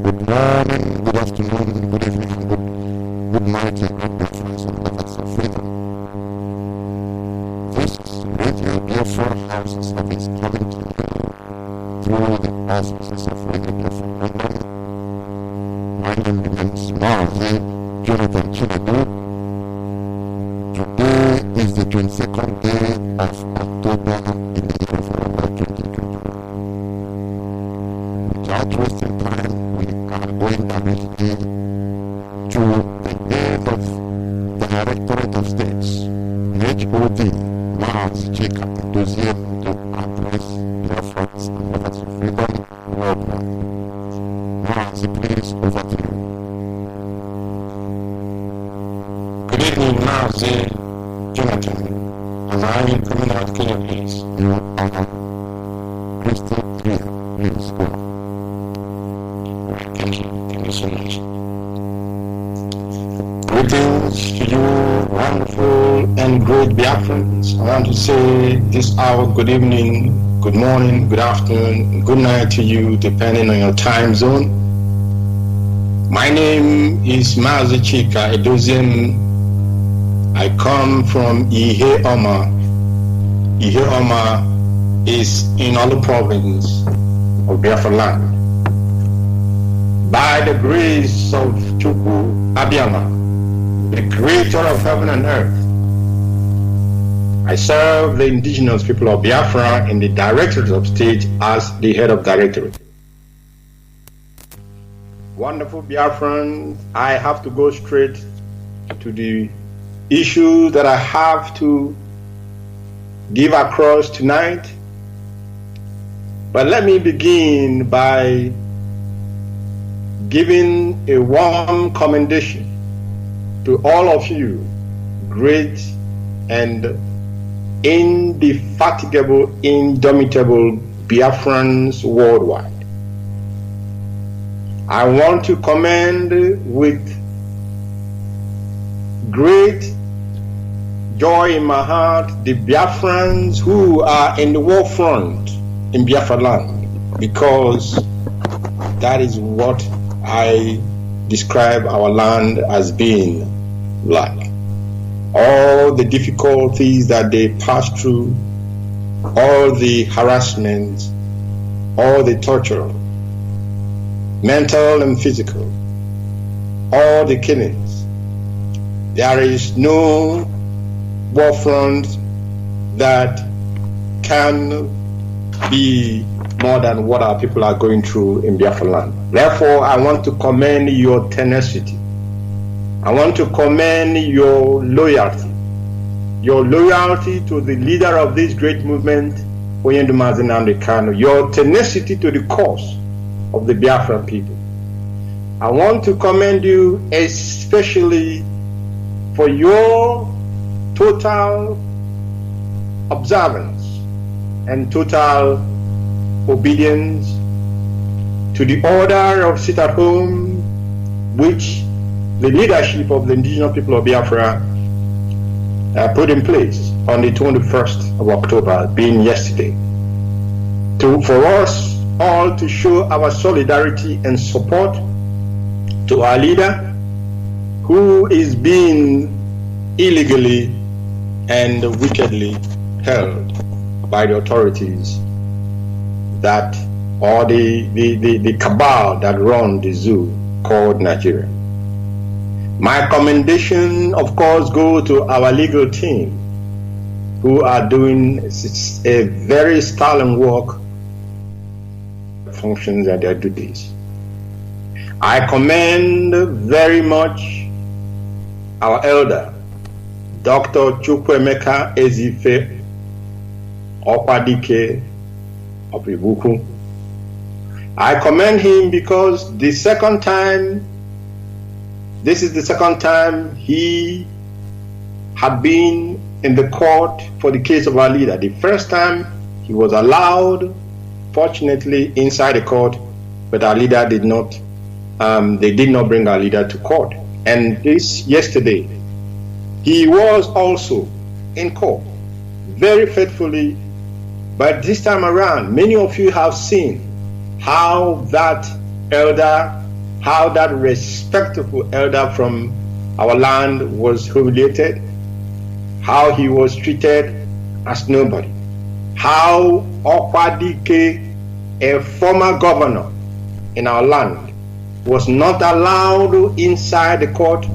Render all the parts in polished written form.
Good morning, good afternoon, good evening, good night, and good breakfast and lovers of freedom. This is Radio Biafra HAUSA-SERVICE coming to you through the auspices of Radio Biafra London. My name remains Mazi Jonathan Chinedu. Today is the 22nd day of October in the year of our Lord 2021. Without wasting time, we are going directly to the head of the Directorate of States, HOD, Mazi Chika Edoziem, to address Biafrans and lovers of freedom worldwide. Mazi, please, over to you. Good evening, Mazi Jonathan. Am I coming out clear, please? You are crystal clear. Please go on. Thank you. Thank you so much. Greetings to you, wonderful and great Biafrans. I want to say this hour, good evening, good morning, good afternoon, good night to you, depending on your time zone. My name is Mazi Chika Edoziem. I come from Ihe Oma. Ihe Oma is in Olu province of Biafra land. By the grace of Chukwu Abiyama, the creator of heaven and earth, I serve the indigenous people of Biafra in the Directorate of State as the head of Directorate. Wonderful Biafrans, I have to go straight to the issue that I have to give across tonight. But let me begin by giving a warm commendation to all of you, great and indefatigable, indomitable Biafrans worldwide. I want to commend with great joy in my heart the Biafrans who are in the war front in Biafra land, because that is what I describe our land as being like. All the difficulties that they pass through, all the harassment, all the torture, mental and physical, all the killings. There is no war front that can be more than what our people are going through in Biafra land. Therefore, I want to commend your tenacity. I want to commend your loyalty to the leader of this great movement, Nnamdi Kanu, your tenacity to the cause of the Biafran people. I want to commend you especially for your total observance and total obedience to the order of sit at home which the leadership of the indigenous people of Biafra put in place on the 21st of October, being yesterday, for us all to show our solidarity and support to our leader who is being illegally and wickedly held by the authorities that, or the cabal that run the zoo called Nigeria. My commendation, of course, go to our legal team who are doing a very sterling work, functions and their duties. I commend very much our elder, Dr. Chukwuemeka Ezife Okwadike of Ibuku. I commend him because this is the second time he had been in the court for the case of our leader. The first time he was allowed, fortunately, inside the court, but our leader did not, they did not bring our leader to court. And this yesterday, he was also in court, very faithfully. But this time around, many of you have seen how that elder how that respectable elder from our land was humiliated, how he was treated as nobody, how Okwadike, a former governor in our land, was not allowed inside the court,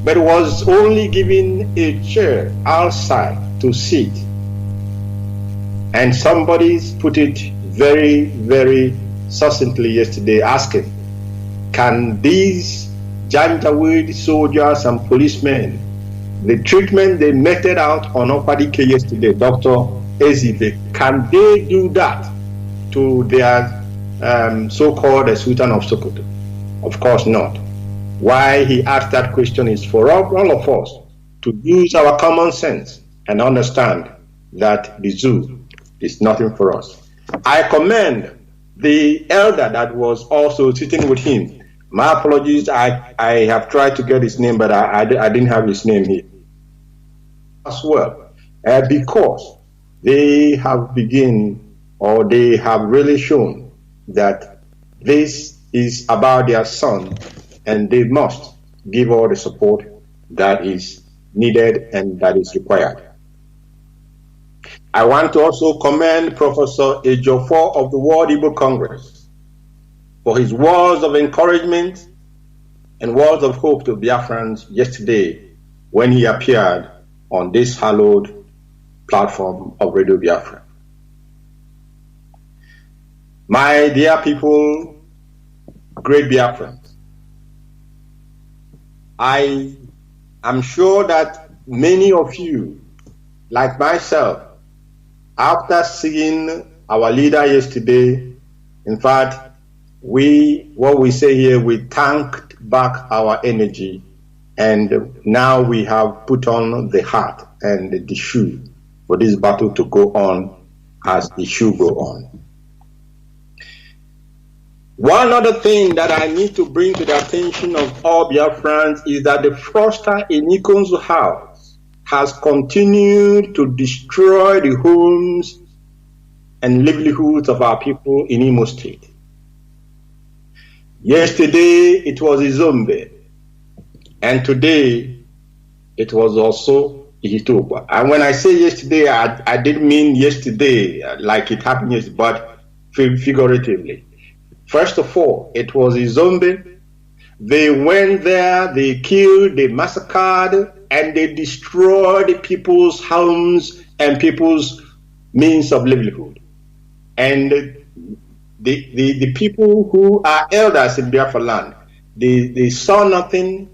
but was only given a chair outside to sit. And somebody put it very, very succinctly yesterday, asking, can these Janjaweed soldiers and policemen, the treatment they meted out on Okwadike yesterday, Dr. Ezibe, can they do that to their so-called Sultan of Sokoto? Of course not. Why he asked that question is for all of us to use our common sense and understand that the zoo is nothing for us. I commend the elder that was also sitting with him. My apologies, I have tried to get his name, but I didn't have his name here as well, because they have they have really shown that this is about their son, and they must give all the support that is needed and that is required. I want to also commend Professor Ejiofor of the World Igbo Congress for his words of encouragement and words of hope to Biafrans yesterday when he appeared on this hallowed platform of Radio Biafra. My dear people, great Biafrans, I am sure that many of you, like myself, after seeing our leader yesterday, in fact, what we say here, we tanked back our energy, and now we have put on the heart and the shoe for this battle to go on as the shoe go on. One other thing that I need to bring to the attention of all Biafrans is that the fraudster in Ikon's house has continued to destroy the homes and livelihoods of our people in Imo State. Yesterday it was Izombe, and today it was also Ihitokwa. And when I say yesterday, I didn't mean yesterday like it happened yesterday, but figuratively. First of all, it was Izombe. They went there, they killed, they massacred, and they destroyed people's homes and people's means of livelihood. And the people who are elders in Biafra land, they saw nothing,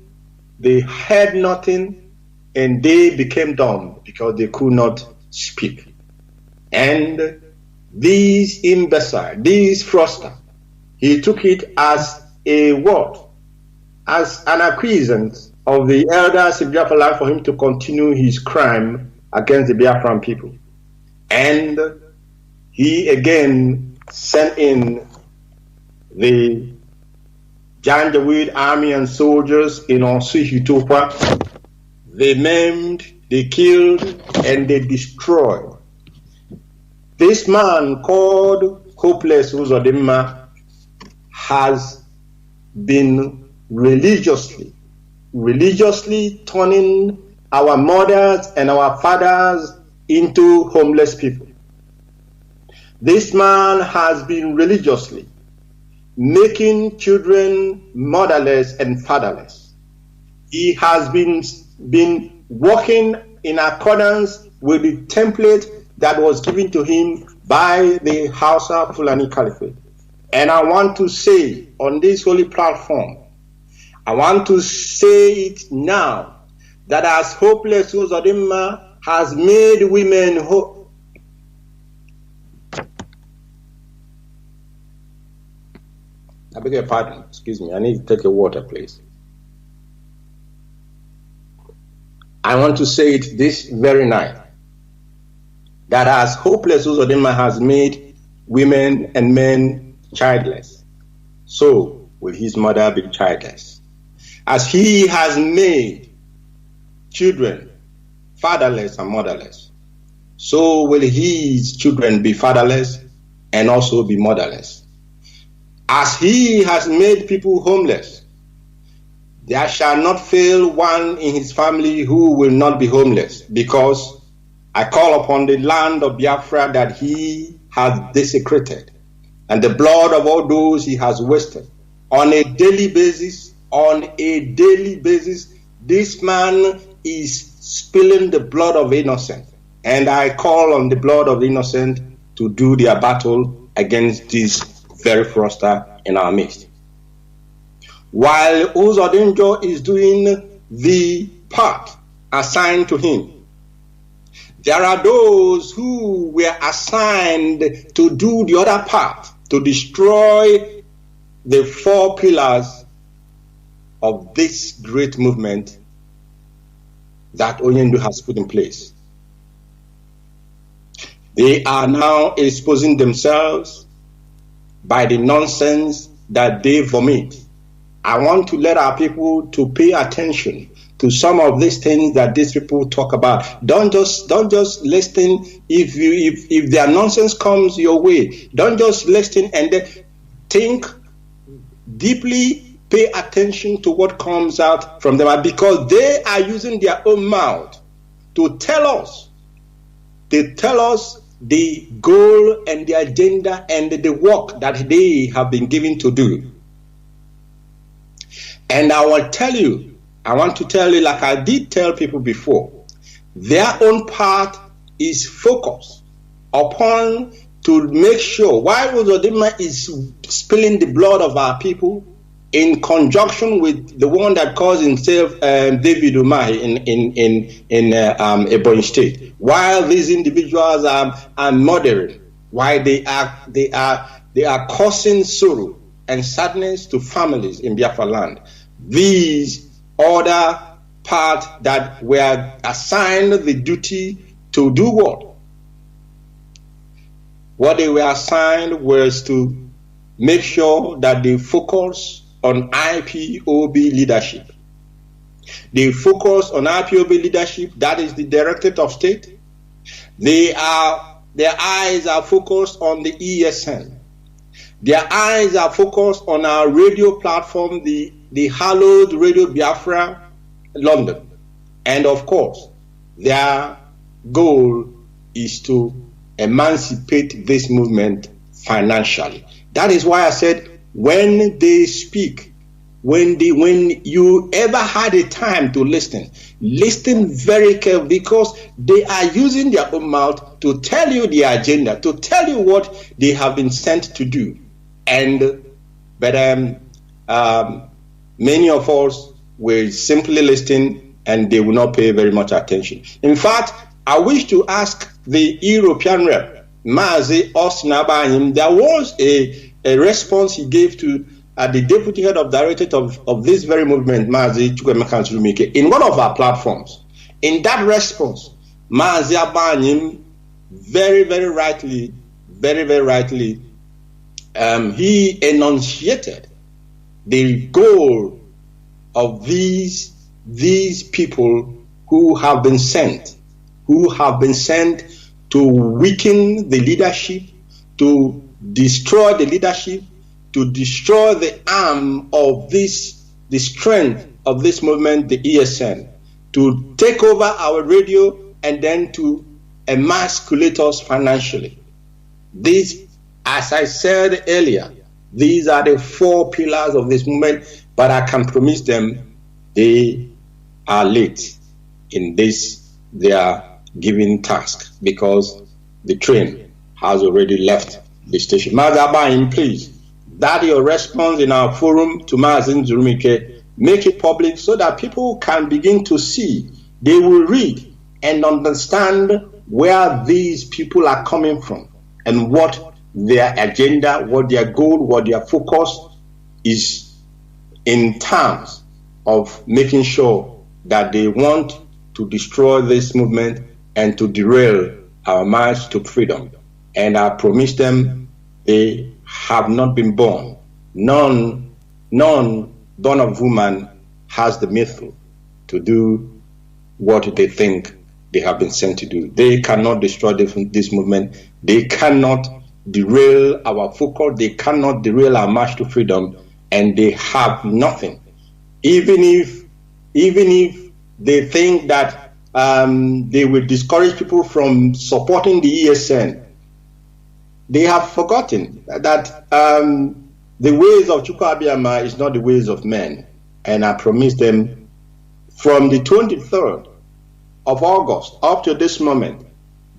they heard nothing, and they became dumb because they could not speak. And these imbecile, these fraudster, he took it as a word, as an acquiescence of the elders in Biafra land for him to continue his crime against the Biafran people. And he again sent in the Janjaweed army and soldiers in Ihitokwa. They maimed, they killed, and they destroyed. This man called Hopeless Uzodimma has been religiously turning our mothers and our fathers into homeless people. This man has been religiously making children motherless and fatherless. He has been working in accordance with the template that was given to him by the Hausa Fulani Caliphate. And I want to say on this holy platform, I want to say it now, that as Hopeless Uzodimma has made women I beg your pardon, excuse me, I need to take a water, please. I want to say it this very night, that as Hopeless Uzodimma has made women and men childless, so will his mother be childless. As he has made children fatherless and motherless, so will his children be fatherless and also be motherless. As he has made people homeless, there shall not fail one in his family who will not be homeless, because I call upon the land of Biafra that he has desecrated, and the blood of all those he has wasted on a daily basis. This man is spilling the blood of innocent, and I call on the blood of innocent to do their battle against this very fraudster in our midst. While Uzodinjo is doing the part assigned to him, there are those who were assigned to do the other part, to destroy the 4 pillars of this great movement that Onyendu has put in place. They are now exposing themselves by the nonsense that they vomit. I want to let our people to pay attention to some of these things that these people talk about. Don't just listen if their nonsense comes your way. Don't just listen and then think deeply. Pay attention to what comes out from them, because they are using their own mouth to tell us. They tell us the goal and the agenda and the work that they have been given to do. And I want to tell you, like I did tell people before, their own part is focused upon to make sure, while Uzodinma is spilling the blood of our people, in conjunction with the one that calls himself David Umahi in Ebonyi State, while these individuals are murdering, while they are causing sorrow and sadness to families in Biafra land, these other parts that were assigned the duty to do what? What they were assigned was to make sure that they focus on IPOB leadership. They focus on IPOB leadership, that is the directorate of state. Their eyes are focused on the ESN. Their eyes are focused on our radio platform, the hallowed Radio Biafra, London. And of course, their goal is to emancipate this movement financially. That is why I said, when they speak, when you ever had a time to listen very carefully, because they are using their own mouth to tell you their agenda, to tell you what they have been sent to do. But many of us will simply listen and they will not pay very much attention. In fact, I wish to ask the European rep, Mazi Chika, there was a response he gave to the deputy head of directorate of this very movement, Mazi Chika Edoziem, in one of our platforms. In that response, Mazi Chika very rightly, he enunciated the goal of these people who have been sent to weaken the leadership, to destroy the leadership, to destroy the arm of the strength of this movement, the ESN, to take over our radio and then to emasculate us financially. These, as I said earlier, these are the 4 pillars of this movement, but I can promise them they are late in their given task, because the train has already left the station. Mazi, please, that your response in our forum to Mazi Chika, make it public so that people can begin to see. They will read and understand where these people are coming from and what their agenda, what their goal, what their focus is in terms of making sure that they want to destroy this movement and to derail our march to freedom. And I promise them they have not been born. None born of woman has the mettle to do what they think they have been sent to do. They cannot destroy this movement. They cannot derail our focus. They cannot derail our march to freedom, and they have nothing. Even if they think that they will discourage people from supporting the ESN, they have forgotten that the ways of Chukwu Abiyama is not the ways of men. And I promise them, from the 23rd of August up to this moment,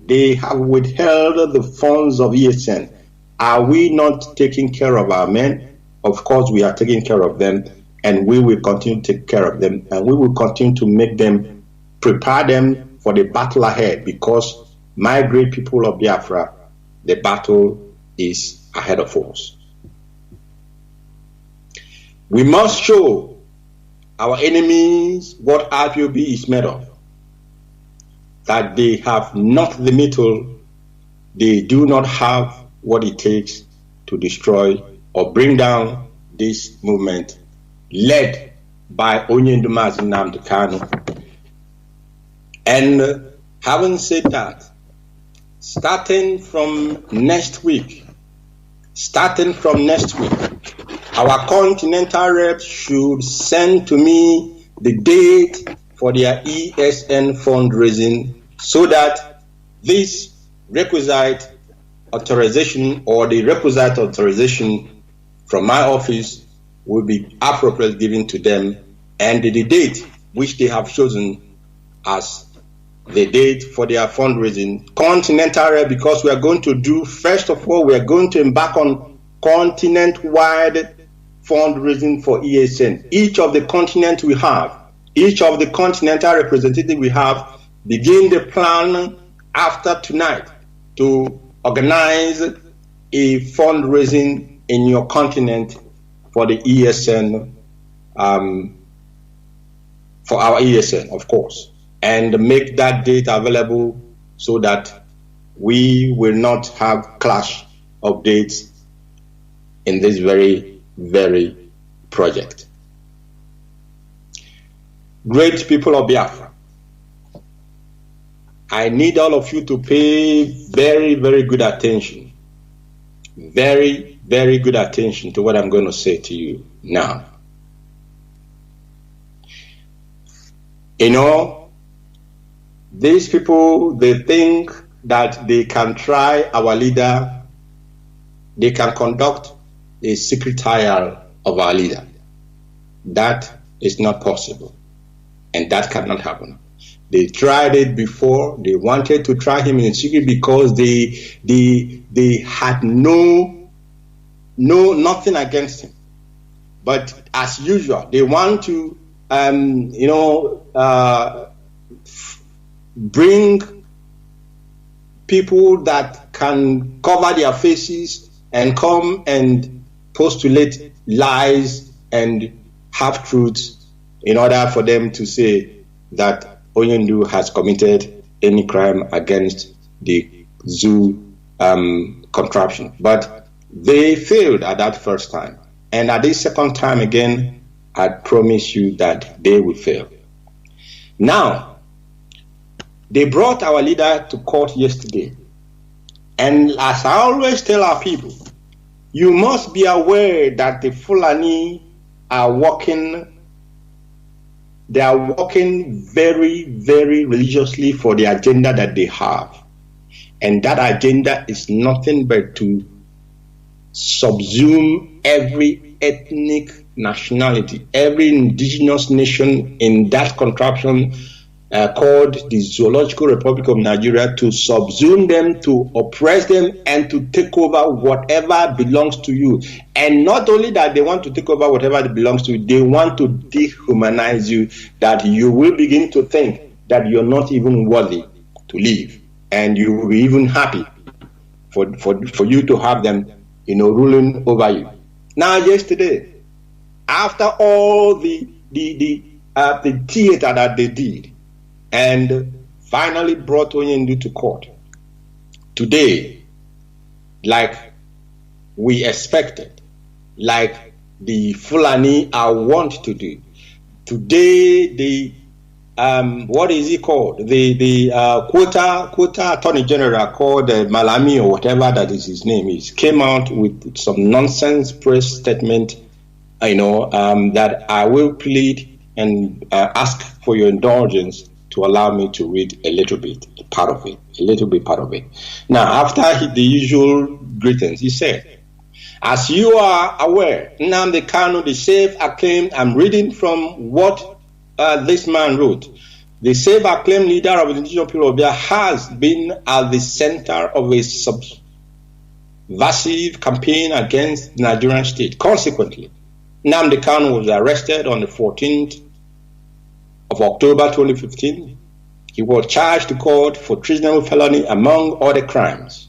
they have withheld the funds of ESN. Are we not taking care of our men? Of course we are taking care of them, and we will continue to take care of them, and we will continue to make them, prepare them for the battle ahead, because my great people of Biafra, the battle is ahead of us. We must show our enemies what IPOB is made of, that they have not the metal, they do not have what it takes to destroy or bring down this movement led by Mazi Nnamdi Kanu. And having said that, starting from next week, our continental reps should send to me the date for their ESN fundraising, so that this requisite authorization or the requisite authorization from my office will be appropriately given to them, and the date which they have chosen as the date for their fundraising, continental rep, because we are going to do, first of all, we are going to embark on continent-wide fundraising for ESN. Each of the continents we have, each of the continental representatives we have, begin the plan after tonight to organize a fundraising in your continent for the ESN, for our ESN, of course, and make that date available so that we will not have clash of dates in this very, very project. Great people of Biafra, I need all of you to pay very, very good attention. Very, very good attention to what I'm going to say to you now. You know, these people, they think that they can try our leader, they can conduct a secret trial of our leader. That is not possible, and that cannot happen. They tried it before. They wanted to try him in secret because they had nothing against him. But as usual, they want to bring people that can cover their faces and come and postulate lies and half-truths in order for them to say that Onyendu has committed any crime against the zoo contraption. But they failed at that first time. And at this second time again, I promise you that they will fail. Now, they brought our leader to court yesterday. And as I always tell our people, you must be aware that the Fulani are working. They are working very, very religiously for the agenda that they have. And that agenda is nothing but to subsume every ethnic nationality, every indigenous nation in that contraption called the Zoological Republic of Nigeria, to subsume them, to oppress them, and to take over whatever belongs to you. And not only that, they want to take over whatever belongs to you, they want to dehumanize you, that you will begin to think that you're not even worthy to live, and you will be even happy for you to have them, ruling over you. Now, yesterday, after all the theater that they did, and finally brought Onyendu to court, today, like we expected, like the Fulani are wont to do, today they what is he called? The quota attorney general called Malami or whatever that is his name is, came out with some nonsense press statement, that I will plead and ask for your indulgence to allow me to read a little bit part of it. Now, after the usual greetings, he said, as you are aware, Nnamdi Kanu, the self-acclaimed, I'm reading from what this man wrote. The self-acclaimed leader of the indigenous people of Biafra has been at the center of a subversive campaign against the Nigerian state. Consequently, Nnamdi Kanu was arrested on the 14th of October 2015. He was charged to court for treasonable felony among other crimes.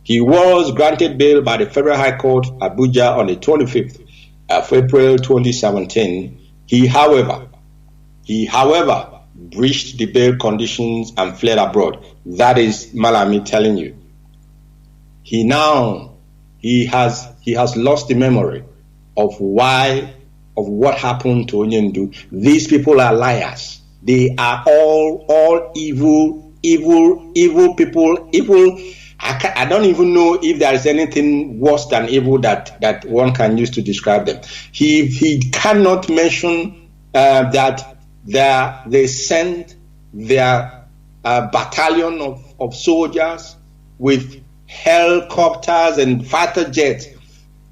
He was granted bail by the Federal High Court, Abuja, on the 25th of April 2017. He, however, breached the bail conditions and fled abroad. That is Malami telling you. He has lost the memory of what happened to Onyendu. These people are liars. They are all evil people. Evil. I don't even know if there is anything worse than evil that one can use to describe them. He cannot mention that they sent their battalion of soldiers with helicopters and fighter jets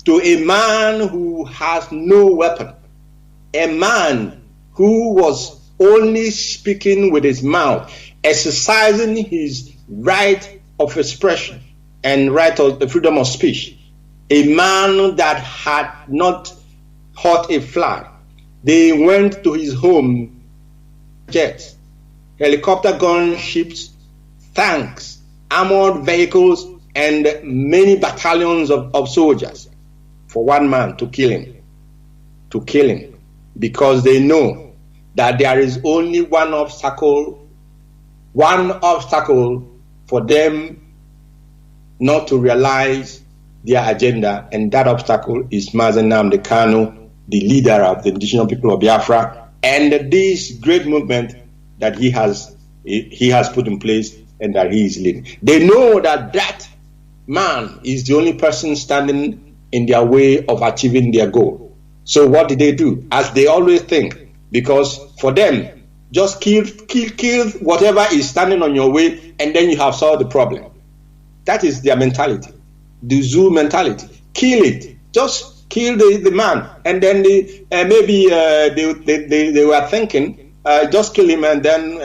to a man who has no weapon, a man who was only speaking with his mouth, exercising his right of expression and right of the freedom of speech, a man that had not hurt a fly. They went to his home, jets, helicopter gunships, tanks, armored vehicles, and many battalions of soldiers for one man to kill him, because they know that there is only one obstacle for them not to realize their agenda, and that obstacle is Mazi Nnamdi Kanu, the leader of the indigenous people of Biafra, and this great movement that he has put in place and that he is leading. They know that man is the only person standing in their way of achieving their goal. So what did they do? As they always think, because for them, just kill whatever is standing on your way, and then you have solved the problem. That is their mentality, the zoo mentality. Kill it, just kill the man, and then they were thinking, just kill him, and then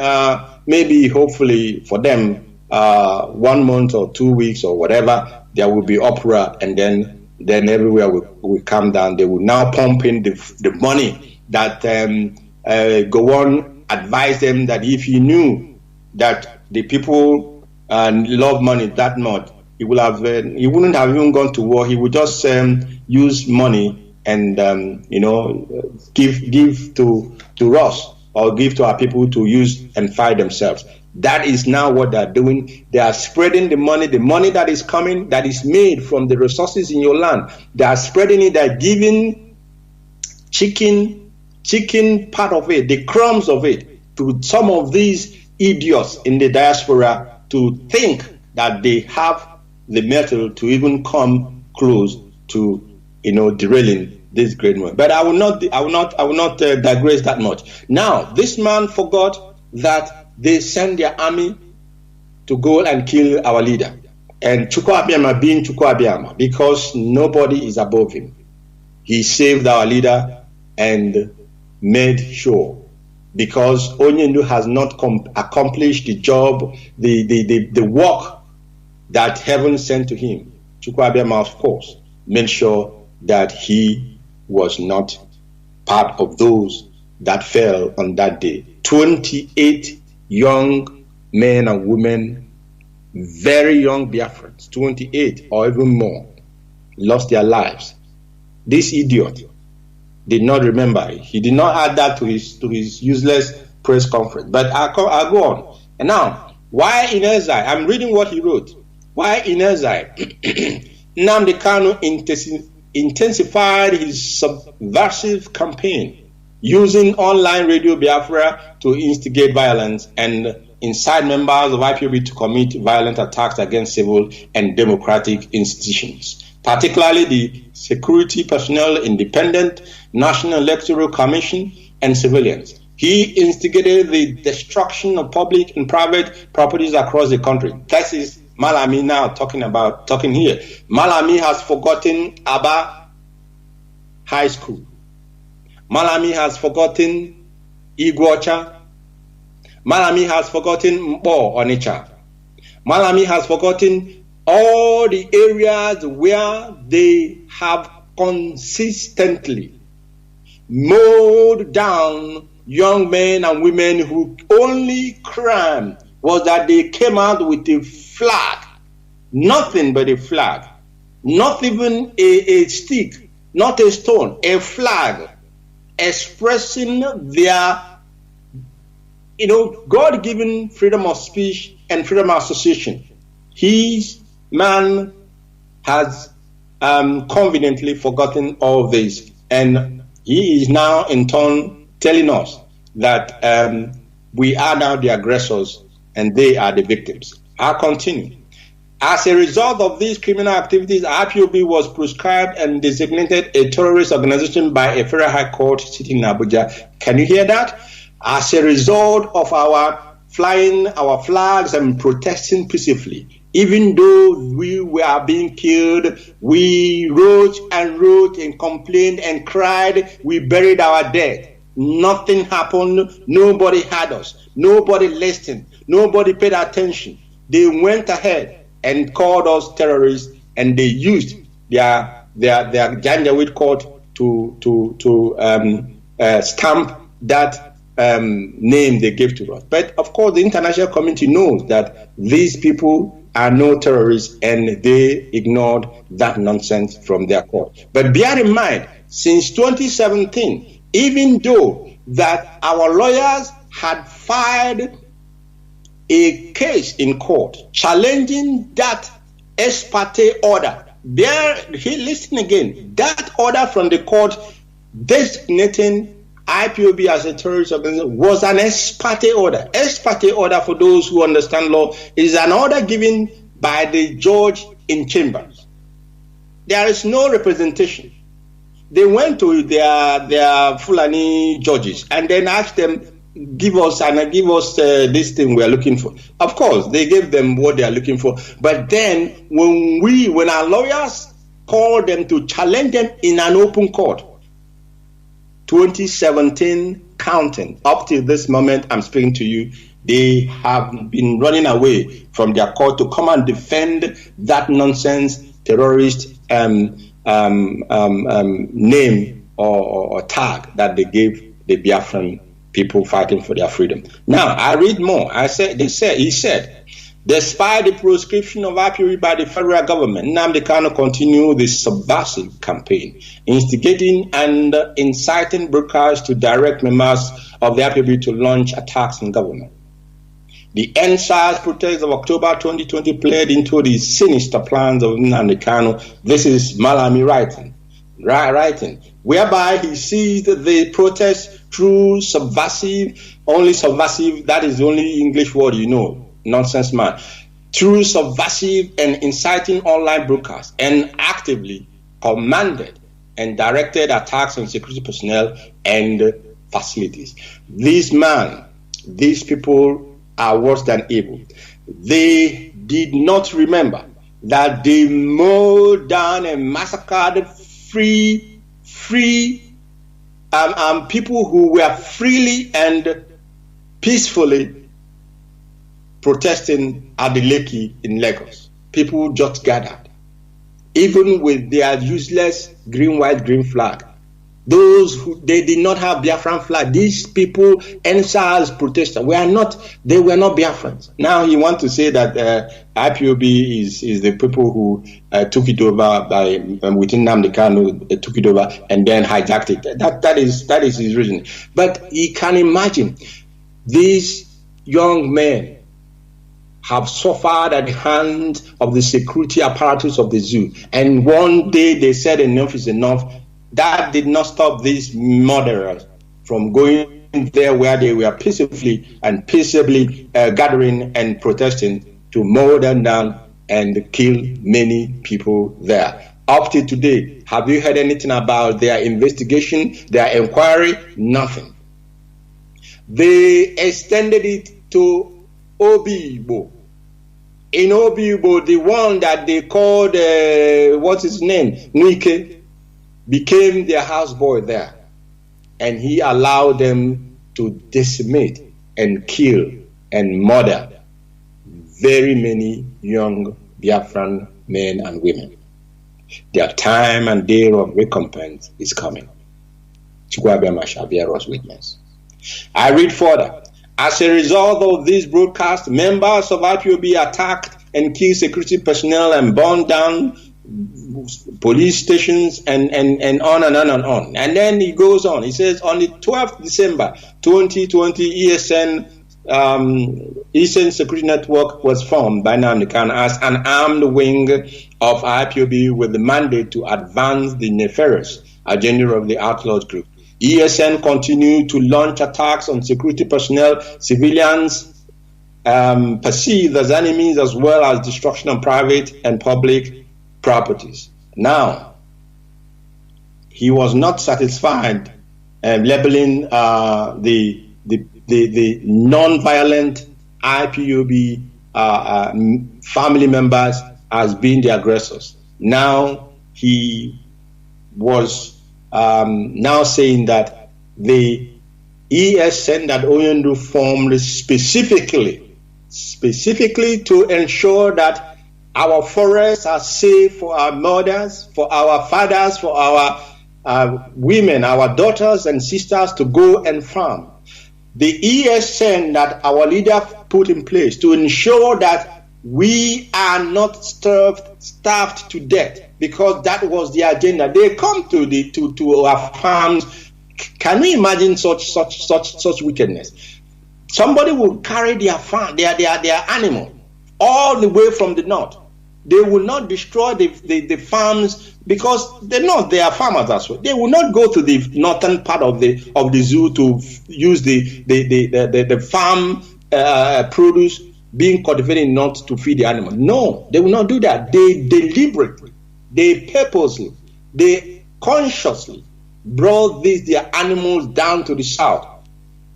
maybe hopefully for them 1 month or 2 weeks or whatever, there will be uproar, and then everywhere will calm down. They will now pump in the money that Gowon advised them that if he knew that the people love money that much, he wouldn't have even gone to war. He would just use money and give to us, or give to our people to use and fight themselves. That is now what they're doing. They are spreading the money that is coming, that is made from the resources in your land. They are spreading it. They're giving chicken part of it, the crumbs of it, to some of these idiots in the diaspora to think that they have the mettle to even come close to derailing this great movement. But I will not digress that much. Now, this man forgot that they sent their army to go and kill our leader, and Chukwu Abiyama being Chukwu Abiyama, because nobody is above him, he saved our leader and made sure, because Onyendu has not accomplished the job, the work that heaven sent to him. Chukwu Abiyama, of course, made sure that he was not part of those that fell on that day. 28 young men and women, very young Biafrans, 28 or even more, lost their lives. This idiot did not remember it. He did not add that to his useless press conference. But I'll go on. And now, why in exile? I'm reading what he wrote. Why in exile? Nnamdi Kanu intensified his subversive campaign using online Radio Biafra to instigate violence and incite members of IPOB to commit violent attacks against civil and democratic institutions, particularly the security personnel, independent National Electoral Commission, and civilians. He instigated the destruction of public and private properties across the country. That is Malami now talking here. Malami has forgotten Aba High School. Malami has forgotten Iguacha. Malami has forgotten Mpo Onitsha. Malami has forgotten all the areas where they have consistently mowed down young men and women who only crime was that they came out with a flag, nothing but a flag, not even a stick, not a stone, a flag, expressing their God-given freedom of speech and freedom of association. His man has conveniently forgotten all this, and he is now in turn telling us that we are now the aggressors and they are the victims. I'll continue. As a result of these criminal activities, IPOB was prescribed and designated a terrorist organization by a federal high court sitting in Abuja. Can you hear that? As a result of our flying our flags and protesting peacefully, even though we were being killed, we wrote and complained and cried, we buried our dead. Nothing happened, nobody had us, nobody listened, nobody paid attention. They went ahead and called us terrorists, and they used their Janjaweed court to stamp that name they gave to us. But of course, the international community knows that these people are no terrorists, and they ignored that nonsense from their court. But bear in mind, since 2017, even though that our lawyers had filed a case in court challenging that ex parte order, listen again, that order from the court designating IPOB as a terrorist organization was an ex parte order. Ex parte order, for those who understand law, is an order given by the judge in chambers. There is no representation. They went to their Fulani judges and then asked them, give us this thing we are looking for. Of course, they gave them what they are looking for. But then when our lawyers called them to challenge them in an open court, 2017 counting, up to this moment I'm speaking to you, they have been running away from their court to come and defend that nonsense terrorist name or tag that they gave the Biafran people fighting for their freedom. Now, I read more. He said, despite the proscription of IPOB by the federal government, Nnamdi Kanu continued the subversive campaign, instigating and inciting brokers to direct members of the IPOB to launch attacks on government. The NSAS protests of October 2020 played into the sinister plans of Nnamdi Kanu. This is Malami writing, whereby he seized the protest through subversive, that is the only English word you know, nonsense man, through subversive and inciting online broadcasts, and actively commanded and directed attacks on security personnel and facilities. These people are worse than evil. They did not remember that they mowed down and massacred people who were freely and peacefully protesting at the Lekki in Lagos. People just gathered, even with their useless green, white, green flag. Those who they did not have Biafran flag. These people, NSAS protesters, they were not Biafrans. Now he wants to say that IPOB is the people who took it over by within Nnamdi Kanu, took it over and then hijacked it. That is his reason. But he can imagine these young men have suffered at the hands of the security apparatus of the zoo, and one day they said enough is enough. That did not stop these murderers from going there where they were peacefully gathering and protesting to mow them down and kill many people there. Up to today, have you heard anything about their investigation, their inquiry? Nothing. They extended it to Obibo. In Obibo, the one that they called, what's his name? Nwike, became their houseboy there. And he allowed them to decimate and kill and murder very many young Biafran men and women. Their time and day of recompense is coming. Chukwuabiama shall bear us witness. I read further. As a result of this broadcast, members of IPOB attacked and killed security personnel and burned down police stations and on and on and on. And then he goes on. He says, on the 12th December 2020, Eastern Security Network was formed by Nnamdi Kanu as an armed wing of IPOB with the mandate to advance the nefarious agenda of the outlawed group. ESN continued to launch attacks on security personnel, civilians perceived as enemies, as well as destruction of private and public properties. Now, he was not satisfied labeling the non-violent IPOB family members as being the aggressors. Now he was now saying that the ESN that Oyendo formed specifically to ensure that our forests are safe for our mothers, for our fathers, for our women, our daughters and sisters to go and farm. The ESN that our leader put in place to ensure that we are not starved to death, because that was the agenda. They come to our farms. Can we imagine such wickedness? Somebody will carry their farm, their animal, all the way from the north. They will not destroy the farms because they are farmers as well. They will not go to the northern part of the zoo to use the farm produce being cultivated not to feed the animal. No, they will not do that. They deliberately, they purposely, they consciously brought their animals down to the south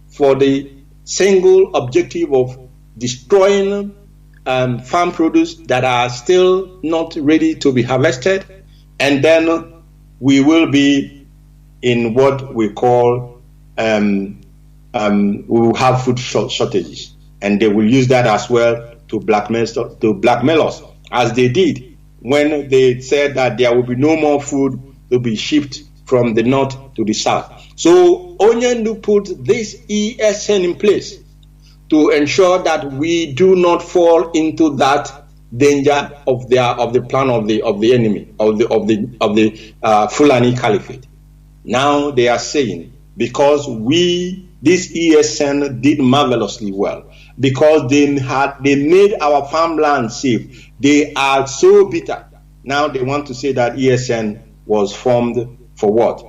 for the single objective of destroying farm produce that are still not ready to be harvested, and then we will be in what we call we will have food shortages, and they will use that as well to blackmail us, as they did when they said that there will be no more food to be shipped from the north to the south. So Onyendu put this ESN in place to ensure that we do not fall into that danger of the plan of the enemy, of the Fulani Caliphate. Now they are saying, because this ESN did marvelously well, because they made our farmland safe, they are so bitter. Now they want to say that ESN was formed for what?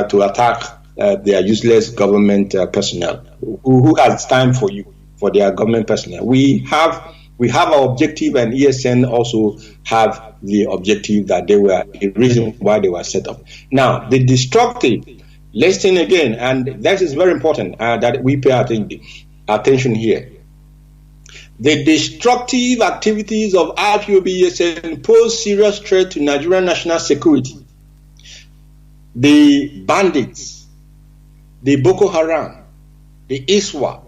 To attack their useless government personnel. Who has time for you? For their government personnel. We have our objective, and ESN also have the objective that they were the reason why they were set up. Now, the destructive, listen again, and that is very important that we pay attention here. The destructive activities of IPOB ESN pose serious threat to Nigerian national security. The bandits, the Boko Haram, the ISWA,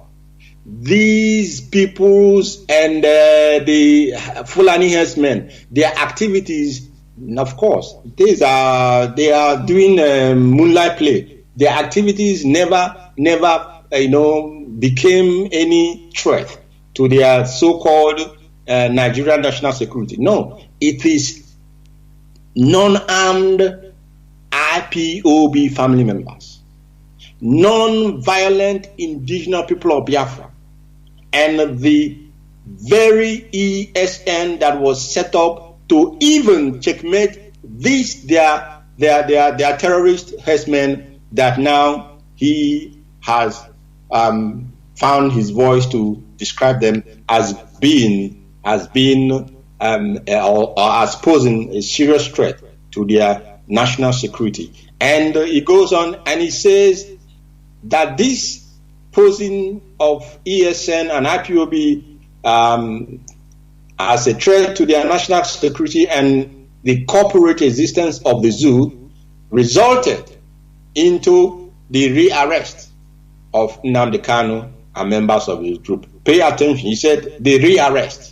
these peoples and the Fulani herdsmen, their activities, of course, they are doing moonlight play. Their activities never became any threat to their so-called Nigerian national security. No, it is non-armed IPOB family members, non-violent indigenous people of Biafra, and the very ESN that was set up to even checkmate their terrorist herdsmen that now he has found his voice to describe them as being or as posing a serious threat to their national security. And he goes on and he says that this posing of ESN and IPOB as a threat to their national security and the corporate existence of the zoo resulted into the rearrest of Nnamdi Kanu and members of his group. Pay attention. He said the rearrest.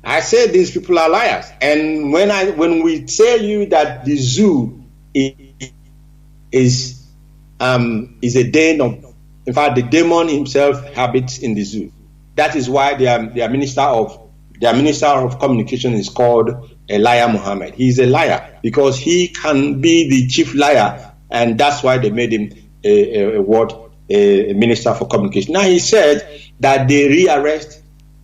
I said these people are liars. And when we tell you that the zoo is a den of, in fact, the demon himself habits in the zoo. That is why their minister of communication is called Elijah Muhammad. He's a liar because he can be the chief liar, and that's why they made him a minister for communication. Now he said that they rearrest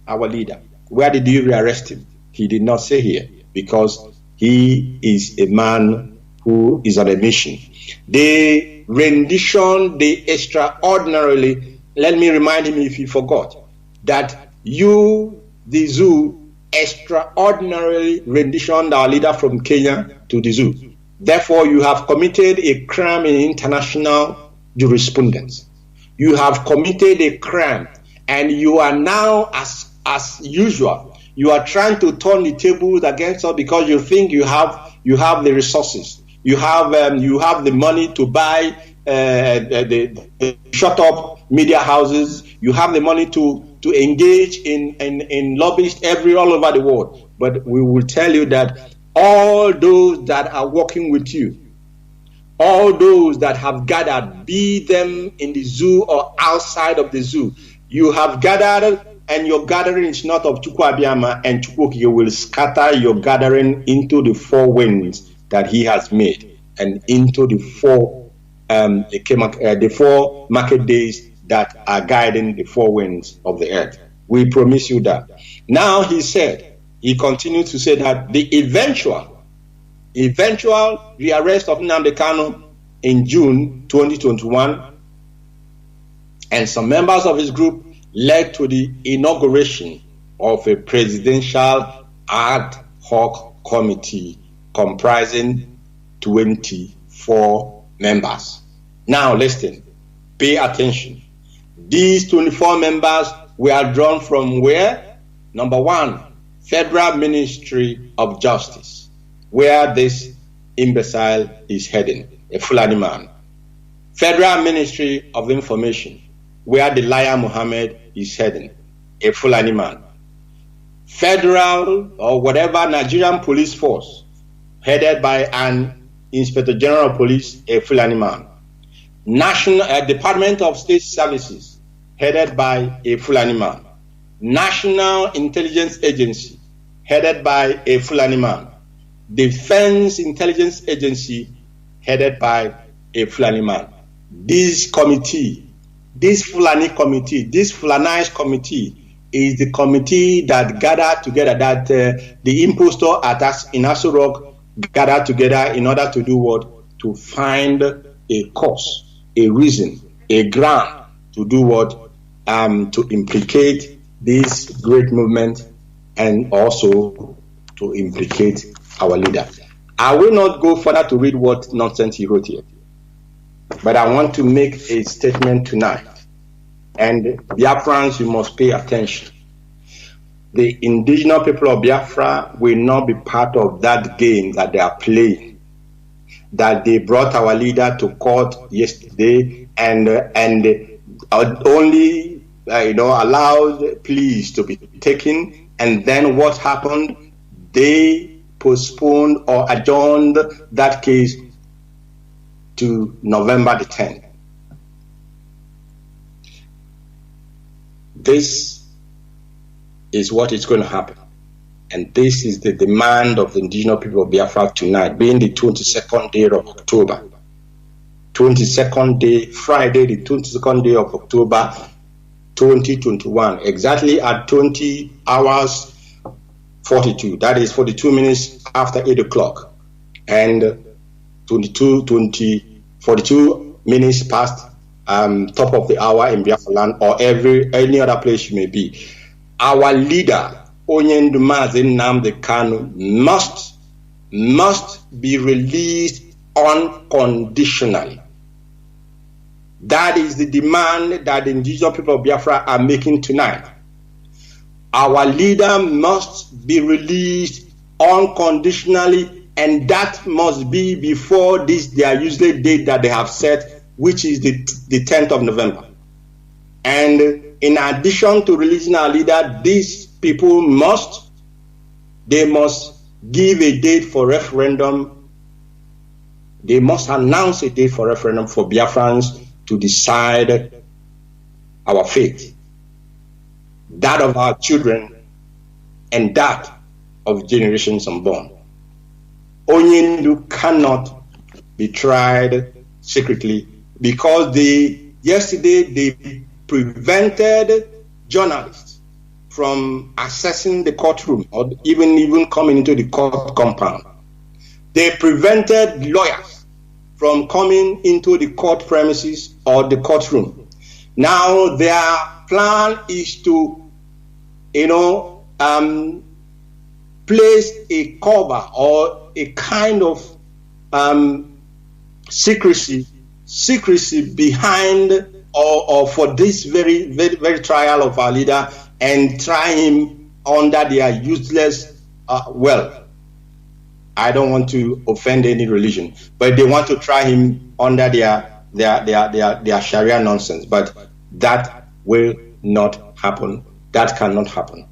our leader. Where did you rearrest him? He did not say here, because he is a man who is on a mission. The rendition, the extraordinarily, let me remind him if he forgot, that you, the zoo, extraordinarily renditioned our leader from Kenya to the zoo. Therefore, you have committed a crime in international jurisprudence. You have committed a crime, and you are now, as usual, you are trying to turn the tables against us because you think you have the resources, you have the money to buy the shut up media houses, you have the money to engage in lobbyists all over the world. But we will tell you that all those that are working with you, all those that have gathered, be them in the zoo or outside of the zoo, you have gathered, and your gathering is not of Chukwuabiama, and Chukwuokike will scatter your gathering into the four winds that he has made, and into the four market days that are guiding the four winds of the earth. We promise you that. Now he continued to say that the eventual rearrest of Nnamdi Kanu in June 2021 and some members of his group led to the inauguration of a presidential ad hoc committee comprising 24 members. Now listen, pay attention. These 24 members were drawn from where? Number one, Federal Ministry of Justice, where this imbecile is heading, a Fulani man. Federal Ministry of Information, where the liar Muhammad is heading, a Fulani man. Federal or whatever Nigerian police force, headed by an Inspector General of Police, a Fulani man. National Department of State Services, headed by a Fulani man. National Intelligence Agency, headed by a Fulani man. Defense Intelligence Agency, headed by a Fulani man. This committee, this Fulani committee, this Fulanized committee is the committee that gathered together, that the impostor in Aso Rock gathered together in order to do what? To find a cause, a reason, a ground to do what? To implicate this great movement and also to implicate our leader. I will not go further to read what nonsense he wrote here, but I want to make a statement tonight. And Biafrans, you must pay attention. The indigenous people of Biafra will not be part of that game that they are playing, that they brought our leader to court yesterday and only allowed pleas to be taken, and then what happened? They postponed or adjourned that case to November the 10th. This is what is going to happen. And this is the demand of the indigenous people of Biafra tonight, being the 22nd day of October. 22nd day, Friday, the 22nd day of October 2021, exactly at 20 hours 42. That is 42 minutes after 8 o'clock. And 42 minutes past top of the hour in Biafra land or any other place you may be. Our leader, Mazi Nnamdi Kanu, must be released unconditionally. That is the demand that the indigenous people of Biafra are making tonight. Our leader must be released unconditionally, and that must be before their usual date that they have set, which is the 10th of November. And in addition to releasing our leader, these people must give a date for referendum. They must announce a date for referendum for Biafrans to decide our fate, that of our children and that of generations unborn. Onyendu cannot be tried secretly because yesterday they prevented journalists from accessing the courtroom or even coming into the court compound. They prevented lawyers from coming into the court premises or the courtroom. Now their plan is to, place a cover or a kind of secrecy behind or for this very, very, very trial of our leader and try him under their useless I don't want to offend any religion, but they want to try him under their Sharia nonsense. But that will not happen. That cannot happen.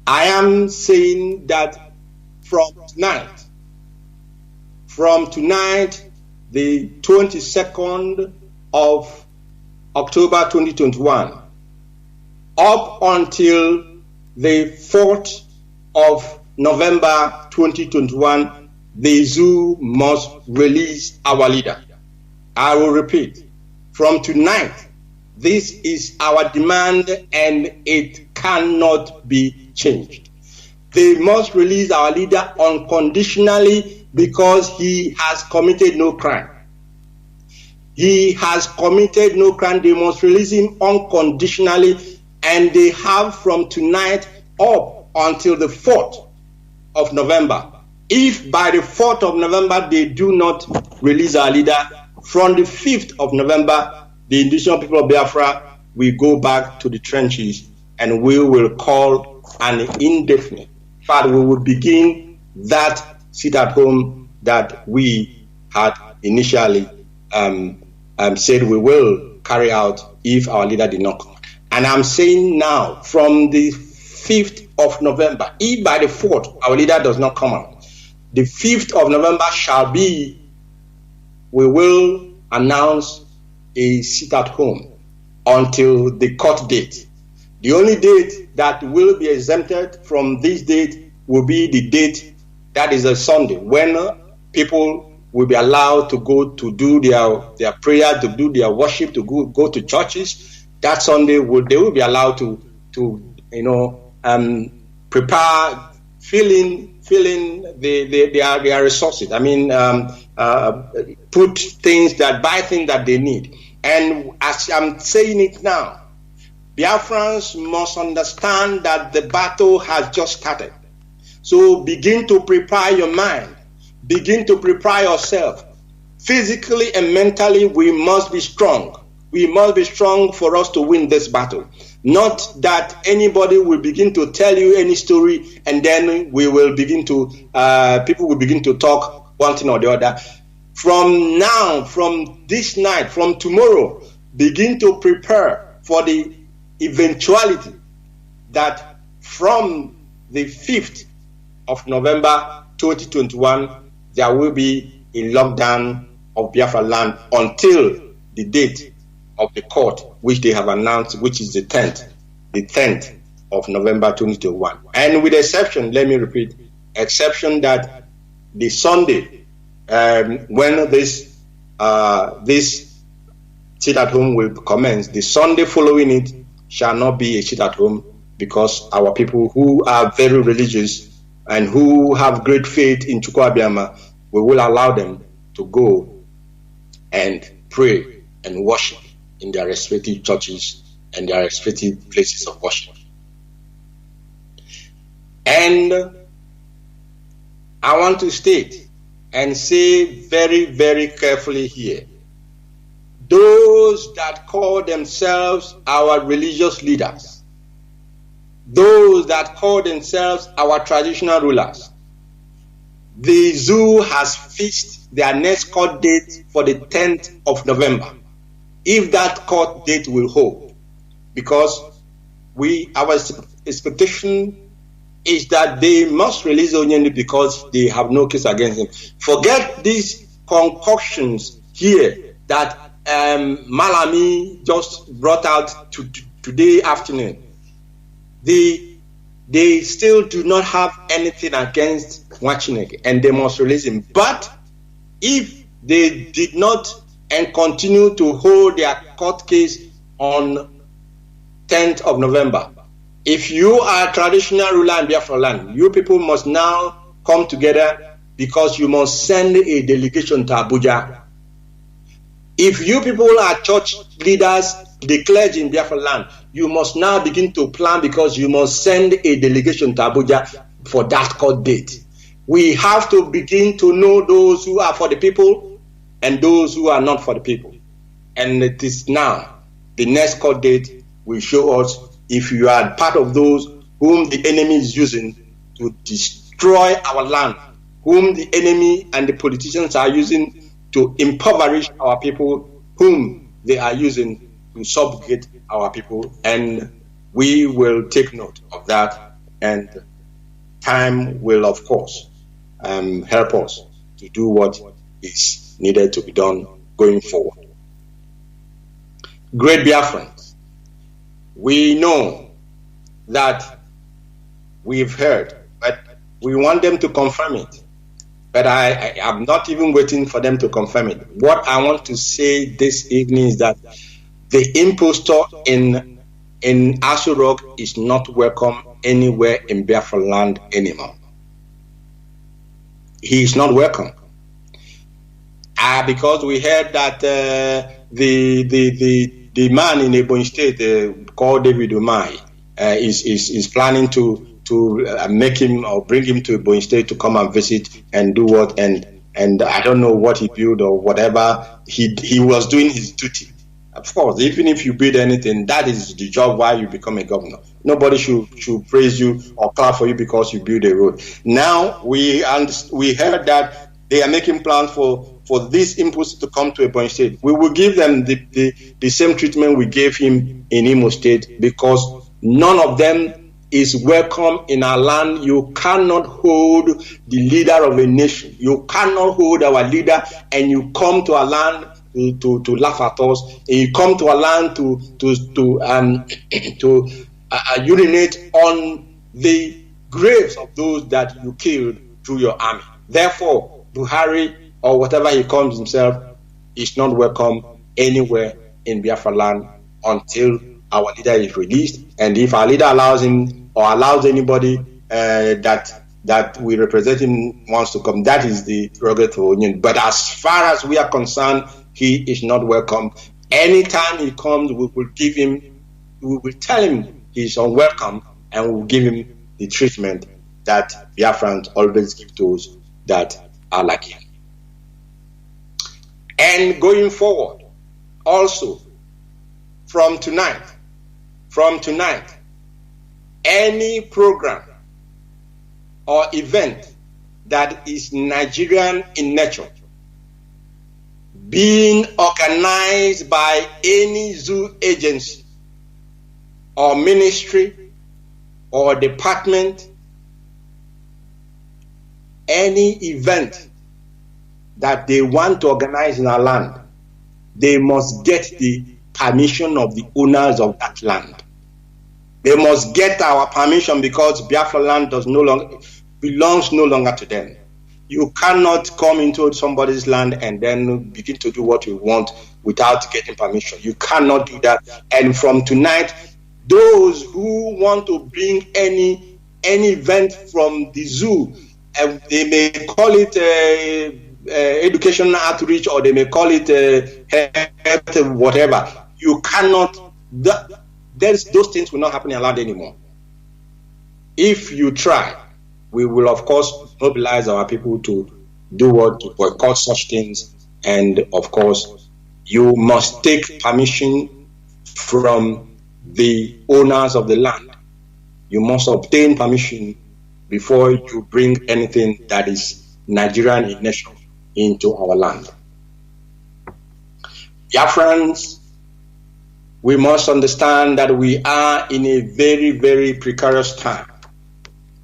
I am saying that from tonight, the 22nd of October 2021, up until the 4th of November 2021, the zoo must release our leader. I will repeat, from tonight, this is our demand and it cannot be changed. They must release our leader unconditionally because he has committed no crime. He has committed no crime. They must release him unconditionally, and they have from tonight up until the 4th of November. If by the 4th of November they do not release our leader, from the 5th of November, the indigenous people of Biafra will go back to the trenches and we will call an indefinite. In fact, we will begin that sit at home that we had initially said we will carry out if our leader did not come. And I'm saying now, from the 5th of November, if by the 4th our leader does not come out, the 5th of November shall be, we will announce a sit at home until the court date. The only date that will be exempted from this date will be the date that is a Sunday, when people will be allowed to go to do their prayer, to do their worship, to go to churches. That Sunday they will be allowed to prepare, fill in their resources. I mean, buy things that they need. And as I'm saying it now, Biafrans must understand that the battle has just started. So begin to prepare your mind. Begin to prepare yourself. Physically and mentally, we must be strong. We must be strong for us to win this battle. Not that anybody will begin to tell you any story and then people will begin to talk one thing or the other. From now, from this night, from tomorrow, begin to prepare for the eventuality that from the 5th of November 2021, there will be a lockdown of Biafra land until the date of the court, which they have announced, which is the 10th of November 2021. And with exception, let me repeat, exception that the Sunday, when this sit at home will commence, the Sunday following it shall not be a sit at home, because our people who are very religious and who have great faith in Chukwu Abiyama, we will allow them to go and pray and worship in their respective churches and their respective places of worship. And I want to state and say very, very carefully here, those that call themselves our religious leaders, those that call themselves our traditional rulers, the zoo has fixed their next court date for the 10th of November, if that court date will hold, because our expectation is that they must release Onyeni because they have no case against him. Forget these concoctions here that Malami just brought out today afternoon. They still do not have anything against Nwachineke, and they must release him. But if they did not and continue to hold their court case on 10th of November, if you are a traditional ruler in Biafra land, you people must now come together because you must send a delegation to Abuja. If you people are church leaders declared in Biafra land, you must now begin to plan because you must send a delegation to Abuja for that court date. We have to begin to know those who are for the people and those who are not for the people. And it is now, the next court date will show us if you are part of those whom the enemy is using to destroy our land, whom the enemy and the politicians are using to impoverish our people, whom they are using to subjugate our people. And we will take note of that, and time will, of course, help us to do what is needed to be done going forward. Great Biafrans, we know that we've heard, but we want them to confirm it. But I am not even waiting for them to confirm it. What I want to say this evening is that the impostor in Aso Rock is not welcome anywhere in Biafra land anymore. He is not welcome. Because we heard that the man in Ebonyi State called David Umahi is planning to make him or bring him to Ebonyi State to come and visit and do what, and I don't know what he built or whatever. He was doing his duty. Of course, even if you build anything, that is the job why you become a governor. Nobody should praise you or clap for you because you build a road. Now we heard that they are making plans for this impulse to come to Ebonyi State. We will give them the same treatment we gave him in Imo State, because none of them is welcome in our land. You cannot hold the leader of a nation. You cannot hold our leader and you come to our land to laugh at us. And you come to our land to urinate on the graves of those that you killed through your army. Therefore, Buhari, or whatever he calls himself, is not welcome anywhere in Biafra land until our leader is released. And if our leader allows him or allows anybody that we represent him wants to come, that is the prerogative of Union. But as far as we are concerned, he is not welcome. Anytime he comes, we will tell him he's unwelcome, and we will give him the treatment that Biafrans always give those that are like him. And going forward, also, from tonight, any program or event that is Nigerian in nature, being organized by any zoo agency or ministry or department, any event that they want to organize in our land, they must get the permission of the owners of that land. They must get our permission, because Biafra land belongs no longer to them. You cannot come into somebody's land and then begin to do what you want without getting permission. You cannot do that. And from tonight, those who want to bring any event from the zoo, they may call it educational outreach, or they may call it health, whatever. You cannot, those things will not happen in land anymore. If you try, we will of course mobilize our people to do what, to boycott such things, and of course you must take permission from the owners of the land. You must obtain permission before you bring anything that is Nigerian in nation into our land. Biafrans, we must understand that we are in a very, very precarious time.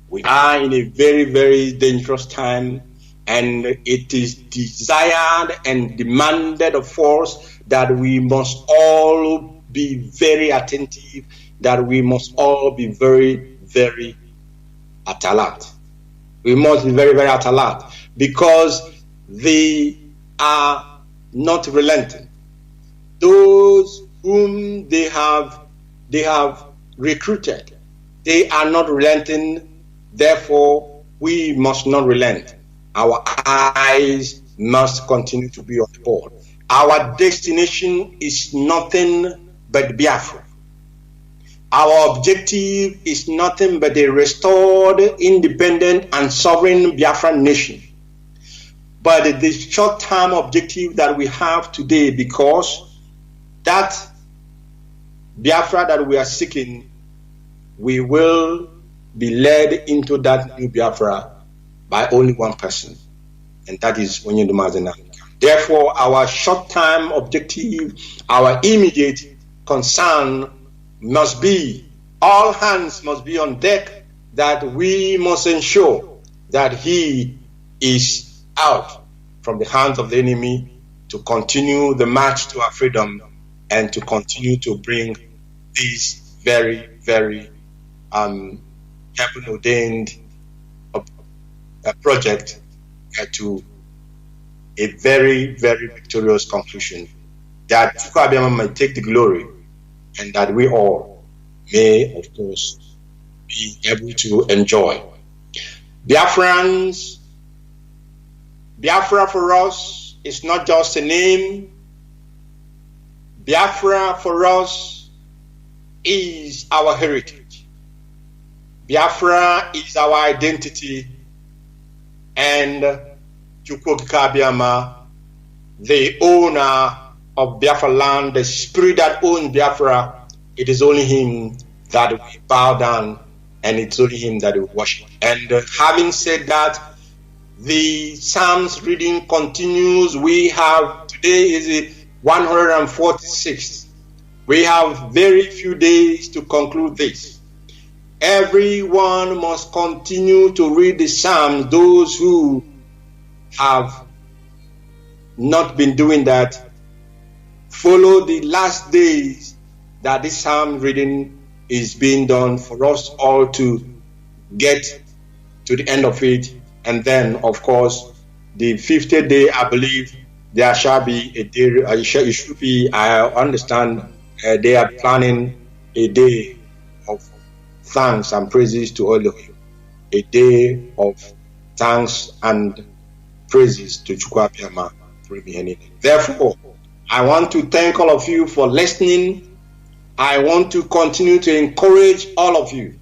We are in a very, very dangerous time, and it is desired and demanded of us that we must all be very attentive, that we must all be very, very at alert. We must be very, very at alert, because they are not relenting. Those whom they have recruited, they are not relenting. Therefore, we must not relent. Our eyes must continue to be on the board. Our destination is nothing but Biafra. Our objective is nothing but a restored, independent, and sovereign Biafran nation. But the short-term objective that we have today, because that Biafra that we are seeking, we will be led into that new Biafra by only one person, and that is Nnamdi. Therefore, our short-term objective, our immediate concern must be, all hands must be on deck, that we must ensure that he is out from the hands of the enemy, to continue the march to our freedom, and to continue to bring this very, very heaven-ordained project to a very, very victorious conclusion, that Chukwu Abiyama may take the glory, and that we all may, of course, be able to enjoy. Biafrans, Biafra for us is not just a name. Biafra for us is our heritage. Biafra is our identity, and Chukwu Abiyama, the owner of Biafra land, the spirit that owns Biafra, it is only him that we bow down, and it's only him that we worship. And having said that, the Psalms reading continues. We have, today is the 146th. We have very few days to conclude this. Everyone must continue to read the Psalms. Those who have not been doing that, follow the last days that this Psalm reading is being done, for us all to get to the end of it. And then, of course, the 50th day, I believe there shall be a day, it should be, I understand, they are planning a day of thanks and praises to all of you. A day of thanks and praises to Chukwu Abiyama. Therefore, I want to thank all of you for listening. I want to continue to encourage all of you.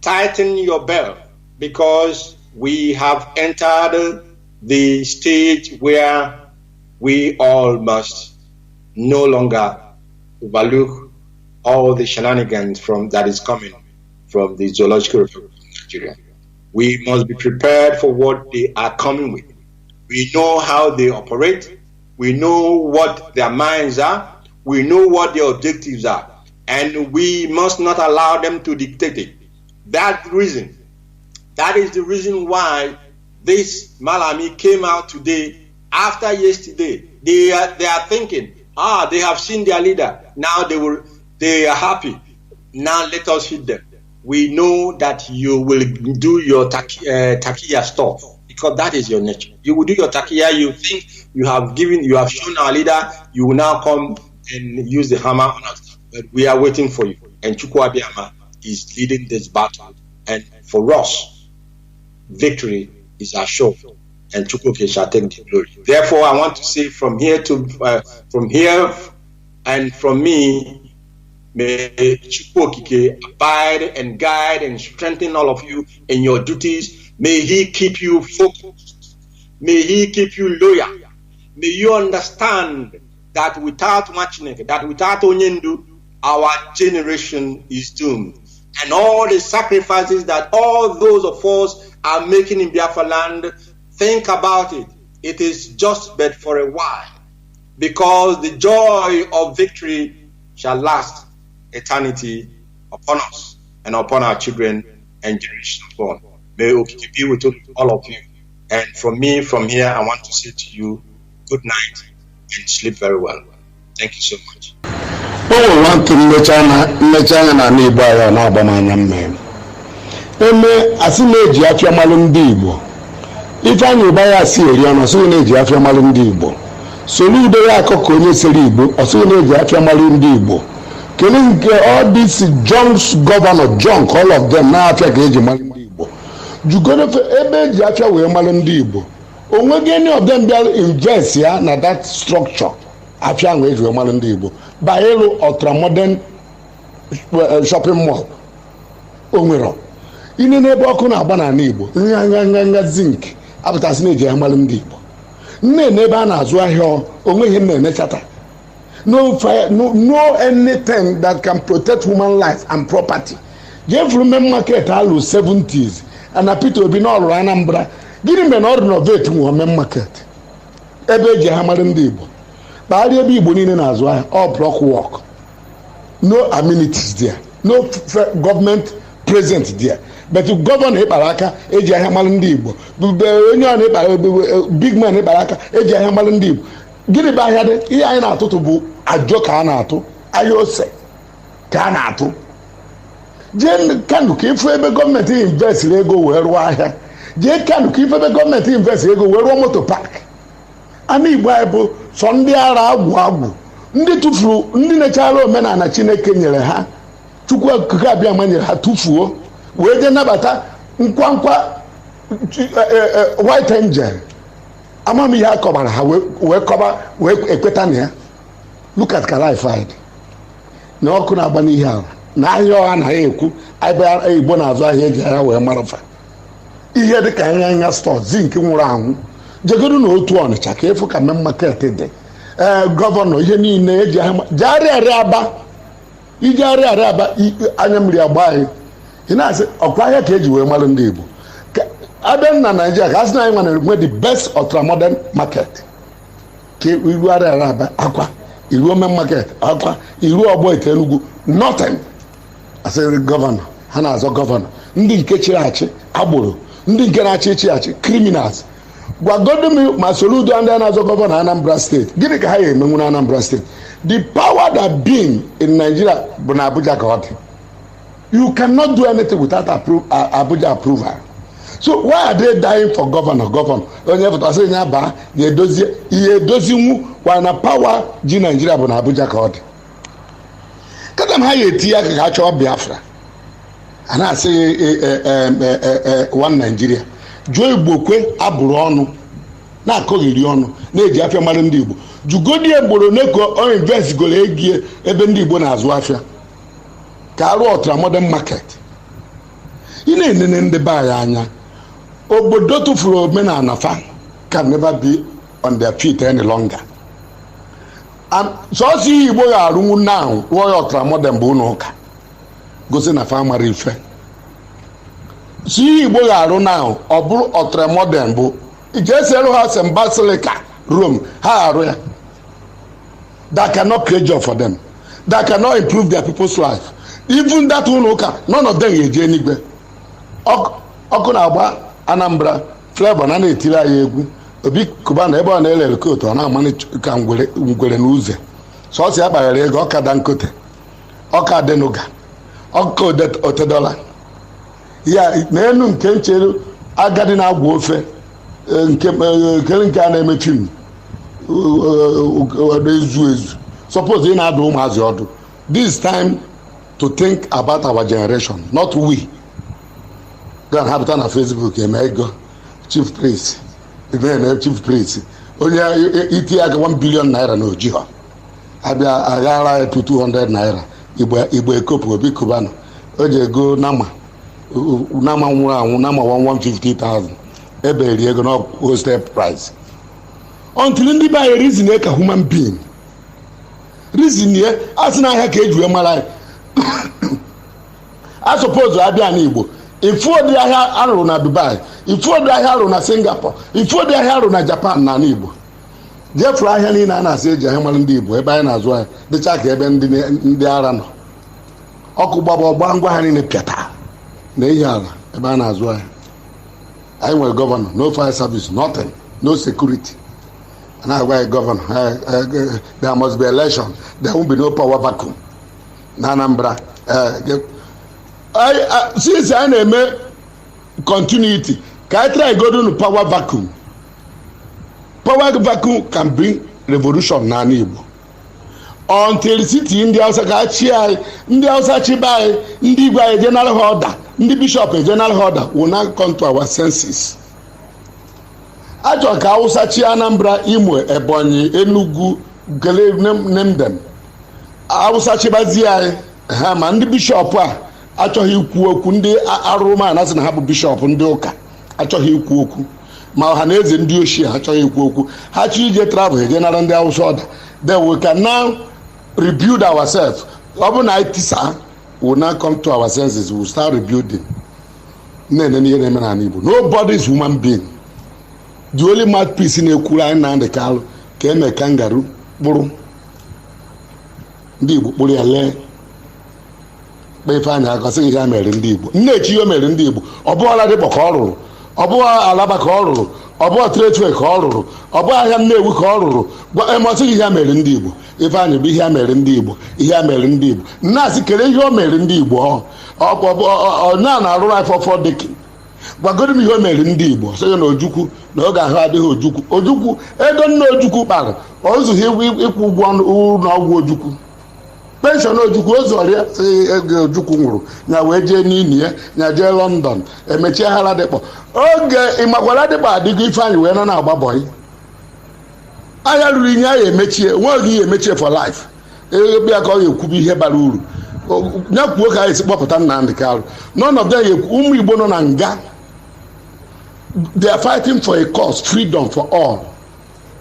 Tighten your belt, because we have entered the stage where we all must no longer overlook all the shenanigans that is coming from the Zoological Republic of Nigeria. We must be prepared for what they are coming with. We know how they operate. We know what their minds are. We know what their objectives are. And we must not allow them to dictate it. That is the reason why this Malami came out today after yesterday. They are thinking, they have seen their leader. Now they are happy. Now let us hit them. We know that you will do your takiya stuff, because that is your nature. You will do your takiya. You think you have shown our leader. You will now come and use the hammer on us. But we are waiting for you. And Chukwu Abiyama is leading this battle. And for us, victory is assured. and Chukwuke shall take the glory. Therefore, I want to say from here and from me, may Chukwuke abide and guide and strengthen all of you in your duties. May he keep you focused. May he keep you loyal. May you understand that without Machineke, that without Onyendu, our generation is doomed. And all the sacrifices that all those of us are making in Biafra land, think about it. It is just but for a while, because the joy of victory shall last eternity upon us and upon our children and generations born. May Okiki be with all of you. And from me, from here, I want to say to you, good night and sleep very well. Thank you so much. We want to mmechana na Igbo ya na agbamanya mmemme. Asị afia malụ ndị Igbo. Ife anyị ụba ya si eri ọnụ ọsụ na-eji afia malụ ndị Igbo. Soludo ya akụkọ onye siri Igbo ọsụ na-eji afia malụ ndị Igbo. Kele nke all this John's governor, John, all of them na afia ka eji malụ ndị Igbo. Jugoro ebe eji afia wee malụ ndị Igbo. Onwege any of them bịara invest ya na that structure afia ahụ eji wee malụ ndị Igbo. Baelu ultramodern shopping mall. Onwero. Ine n'ebe ọkụ na-agba na Igbo nga zinc apụtasị na-eji amalụ ndị Igbo. Nne n'ebe a na-azụ ahịa onweghị na-enechata. No anything that can protect human life and property. Jefuru main market alụ 70s and Peter Obi na ọrụrụ Anambra. Gịnị mere na ọ renovate nwa main market ebe eji amalụ ndị Igbo? Bagharịa ebe Igbo niile na-azụ ahịa all block work. No amenities there. No government present there. But the governor Ibaraka, eji ahịa malụ ndị Igbo. Onye ọ na-ekpara big man Ibaraka, eji ahịa malụ ndị Igbo. Gịnị bụ ahịa dị? Ihe anyị na-atụtụ bụ ajọ ka a na-atụ, ahịa ose ka a na-atụ. Jee Kanu ka ifu ebe gọọmenti investiri ego wee rụọ ahịa. Jee Kanu ka ifu ebe gọọmenti investiri ego wee rụọ moto park. Ana Igbo anyị bụ sọ ndị ara agwụ ndị tụfuru ndị na-echara omenala Chineke nyere ha. Chukwu okike abịa ma nyere ha tụfuo wee je nabata nkwankwa white angel. Amam ihe akọbara ha wee kọba wee ekweta na ya. Look at Kalifide na ọkụ na-agba n'ihe ahụ na ahịa ọha na ya ekwu ebe Igbo na-azụ ahịa eji ahịa wee marafa ihe dịka anya store zinc nwụrụ anwụ. Jegodu na otu Ọnịcha ka efu ka main market dị. Gọvanọ ihe niile eji ahịa jegharịarịa Aba ijegharịarịa Aba anya mmiri agba anyị. Ị na-asị ọkwa ahịa ka eji wee malụ ndị Igbo. Abịa na Nigeria ka asị na anyị nwere the best ultramodern market. Ka iru arịarịa Aba akwa iru main market akwa iru ọgbọ ite Enugu nothing. Asịrị gọvanọ ha na-azọ gọvanọ ndị nke chịrị achị agboro ndị nke na-achị echi achị criminals. Gwagodo m ma Soludo ndị na-azọ gọvanọ Anambra State gịnị ka ha ya emenwu na Anambra State? The power that being in Nigeria bụ na Abuja ka ọ dị. You cannot do anything without Abuja approval. So why are they dying for governor? Onye fụtasị nye aba ga-edozi ihe edozinwu kwa na power ji Nigeria bụ na Abuja ka ọ dị. Kada m ha ya eti ya ka ha chọọ Biafra. A na-asị one Nigeria. Jụọ Igbo kwe abụrụ ọnụ na-akọghịrị ọnụ na-eji afịa mara ndị Igbo. Jugodi egboro neko o invest golo egie ebe ndị Igbo na-azụ afịa ka arụ ultramodern market. Ị na-enene ndị be anyị anya. Obodo tụfuru omenala fa can never be on their feet any longer. Sọọsọ ihe Igbo ga-arụnwu now rụọ ultramodern bụ ụlọ ụka gosi na fa mara ife. Si ihe Igbo ga-arụ now ọ bụrụ ultramodern bụ ijeselu ha St. Basilica Rome ha arụ ya. That cannot create job for them. That cannot improve their people's life. Even that ụlọ ụka none of them ga-eje enigwe. Ọkụ na-agba Anambra Flavor na na-etiri anyị egwu Obi Kuba na ebe ọ na-elere kootu ọ na-amanị ka ngwere n'ụzọ sọsọ ya kpaghara ego ọka dankote ọka denuga ọka otedola ya n'elu nke nchere agadi na-agwa ofe nke a na-eme fim ezu suppose ị na-adụ ụmụazị ọdụ. This time to think about our generation, not we. Go and habitat on Facebook, ego chief priest, na chief priest onye iti ya 1 billion naira na oji ha abịa aghara ya 200 naira igbo ekopu obi kubana o ji ego nama nwụrụ anwụ nama 150,000 eberi ego na hostel price until ndị be anyị reason ka human being reason ye asị na ahịa ka eji wee mara a suppose abịa n'Igbo ifu odi ahịa arụrụ na Dubai, ifu odi ahịa arụrụ na Singapore, ifu odi ahịa arụrụ na Japan na n'Igbo. Jefuru ahịa niile a na-asị eji ahịa mara ndị Igbo ebe anyị na-azụ ahịa dịcha ka ebe ndị ara nọ. Ọkụ gbaba ọgba ngwa ha niile pịata na ihe ala ebe a na-azụ ahịa. Anyị nwere gọvanọ, no fire service, nothing, no security. And I was governor. There must be election. There won't be no power vacuum. Nanambra. Since I name continuity, can I try go to the power vacuum? Power vacuum can bring revolution na Igbo. Until city in the house in the house Chibai, in the general order, in the bishop general order will not come to our senses. Achọ ka Hausa chi Anambra, Imo, Ebonyi, Enugu, Gele name them. Hausa chi bazi anyị ha ma ndị bishọp a achọghị ikwu okwu ndị arụma na-asị na ha bụ bishọp ndị ụka achọghị ikwu okwu ma ọha na eze ndị ochie achọghị ikwu okwu ha chi ije travel eje nara ndị Hausa ọda. Then we can now rebuild ourselves. Ọ bụ na itisa will now come to our senses, we will start rebuilding. Nene ihe na-eme na Igbo. Nobody is human being. The only mouthpiece na-ekwuru anyị na ndị kalụ ka eme kangaroo kpụrụ ndị Igbo kpụrụ ya lee kpefe anya akọsị ihe a mere ndị Igbo. Nnechi ihe mere ndị Igbo ọ bụ ọla dịkpọ ka ọ rụrụ, ọ bụ Alaba ka ọ rụrụ, ọ bụ Tretwe ka ọ rụrụ, ọ bụ ahịa Nnewi ka ọ rụrụ. Emasị ihe a mere ndị Igbo ife anya bụ ihe a mere ndị Igbo, ihe a mere ndị Igbo. Nnaasị kere ihe o mere ndị Igbo ọ na-arụrụ anyị fọfọ dịkị gwagoro m ihe o mere ndị Igbo sị ya na Ojukwu na oge ahụ adịghị Ojukwu ego nna Ojukwu kpara o zughị ịkwụ ụgwọ n'ọgwụ Ojukwu penshọn Ojukwu o zụọrịa sị ego Ojukwu nwụrụ nya wee jee n'ini ya nya jee London emechie ha Ladikpọ oge ịmakwara Ladikpọ adịgo Ifeanyị wee nọ na-agba bọyị ahịa ruru inye ya emechie nweghị ihe emechie for life ebe ya ka ọ ga-ekwubu ihe bara uru nya kwuo ka anyị esi kpọpụta Nnamdi Kanu none of them ụmụ Igbo nọ na nga. They are fighting for a cause, freedom for all.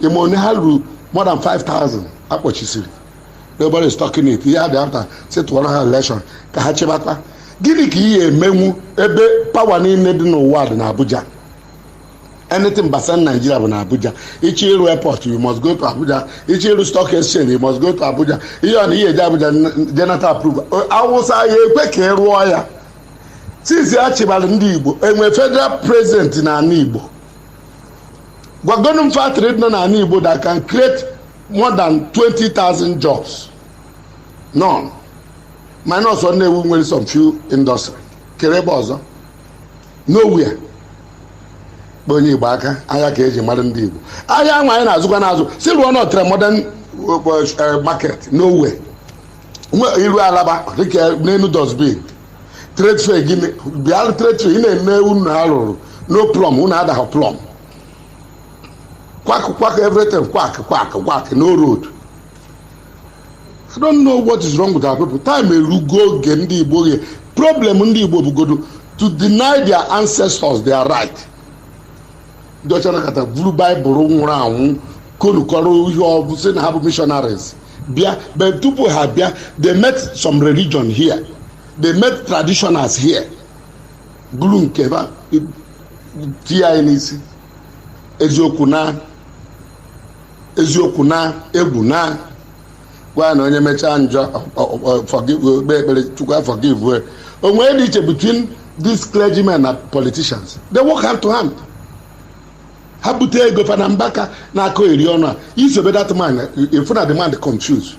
Imoni Haru, more than 5,000. Akpochisiri. Nobody is talking it. Here they have to say to one election. Kahachibata. Gini ki ye memu ebe power ni nedi no ward na Abuja. Anything basan Nigeria na Abuja. Ichiru airport, you must go to Abuja. Ichiru stock exchange, you must go to Abuja. Iyo ni ye Abuja Janata approve. Awusa ye kweke ruoya. Since achịbara ndị Igbo enwe federal president na ana Igbo gwagonu factory nọ na ana Igbo that can create more than 20,000 jobs. None. Minus one day we nwere some few industry kere ebe ọzọ nowhere. Onye Igbo aka ahịa ka eji mara ndị Igbo ahịa nwa anyị na-azụkwa n'azụ si rụọ n'ọtara modern market nowhere. Iru Alaba dịka n'enu dustbin trade fair gini bịara trade fair ị na-eme unu alụrụ no plum unu adaghị plum kwak everything kwak no road. I don't know what is wrong with our people. Time erugo oge ndị Igbo ghe problem ndị Igbo bugodo to deny their ancestors their right. Ndị ọcha nakata buru Baịbụl nwụrụ anwụ kolukọrọ ihe ọ bụ sị na ha bụ missionaries bịa but tupu ha bịa they met some religion here. They met traditionals here. Gulu nkeba tia n'isi eziokwu na egwu na gwa na onye mecha njọ forgive ekpere Chukwu forgive onwe dị iche between these clergymen and politicians. They work hand to hand. Ha bute ego fana mbaka na akọ eri ọnụ a isobe that man if na the man confused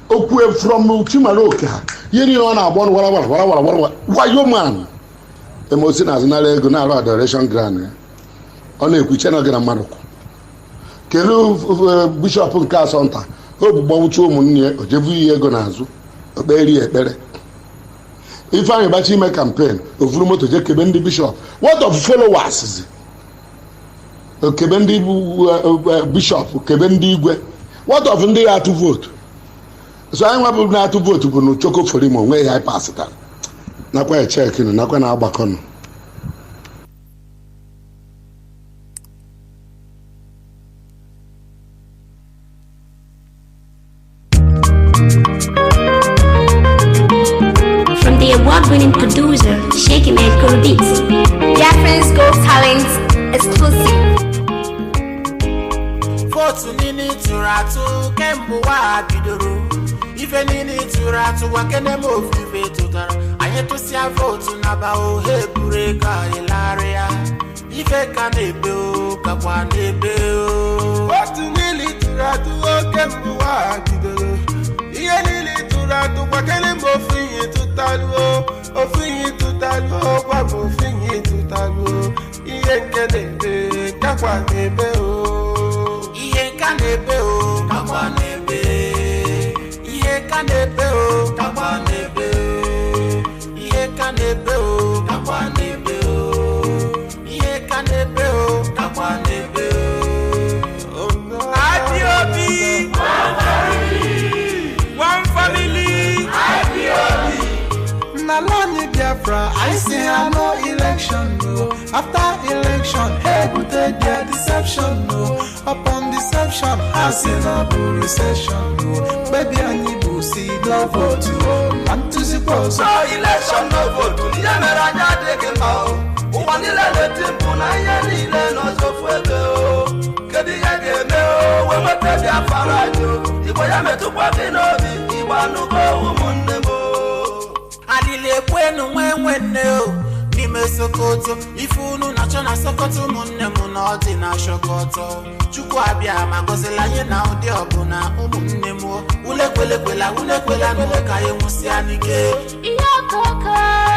okwu from Chimaloke ha yeni ọ na-agba wara wayo man emosi na azụnara ego na-arụ adoration grand ọ na-ekwuche na gara mmadụ kelu bishọp nke Asọnta ogbugbanwuchi ụmụnne ya ojevu ihe ego n'azụ okperi ekpere Ifeanyị bachi ime campaign ovuru moto je kebe ndị bishọp what of followers kebe ndị bishọp kebe ndị igwe what of ndị ga-atụ vootu so anyị nwebụrụ na-atụ vootu bụ na choko forimo onwe ya pasịtara nakwa echekinu nakwa na agbakọnụ. From the award-winning producer, Shaky Man Kuru Beats, Biafra's Gold Talent exclusive. Votu nini turatu kembu wa bidoro. Ife nini turatu wakene mofife tutara. Ayeto siya votu naba o hebureka ilaria. Ife kanebe o kakwa nebe o. Votu nini turatu kembu wa bidoro. Iye nini turatu wakene mofife tutalu. Ofife tutalu kwa mofife tutalu. Iye kanebe kakwa nebe o. Iye kanebe o, kakwa nebe. Iye kanebe o, kakwa nebe. Iye kanebe o, kakwa nebe o. Iye kanebe o, kakwa nebe o. Oh no. IPOB, one family. IPOB. Nalani Biafra, I say I no election no. After election, hey, go take their deception no. Upon deception, I say no recession no. Baby, I need to see no vote no. And to the post, no election no vote. Nyamera nyade kemao. Uwanile lete puna yanile no zofwebe. Kedi yage meo, wewete Biafra jo. Ibo yame tukwa kinobi, iwanu go umunemo. Adile kwenu mwenwene o Nime Sokoto Ifunu nacho na Sokoto Munne munodi na Shokoto Chukwu abia magozela ye na udi obuna Umunne mo Ule kwela Nule kaye musi anike Iyo koko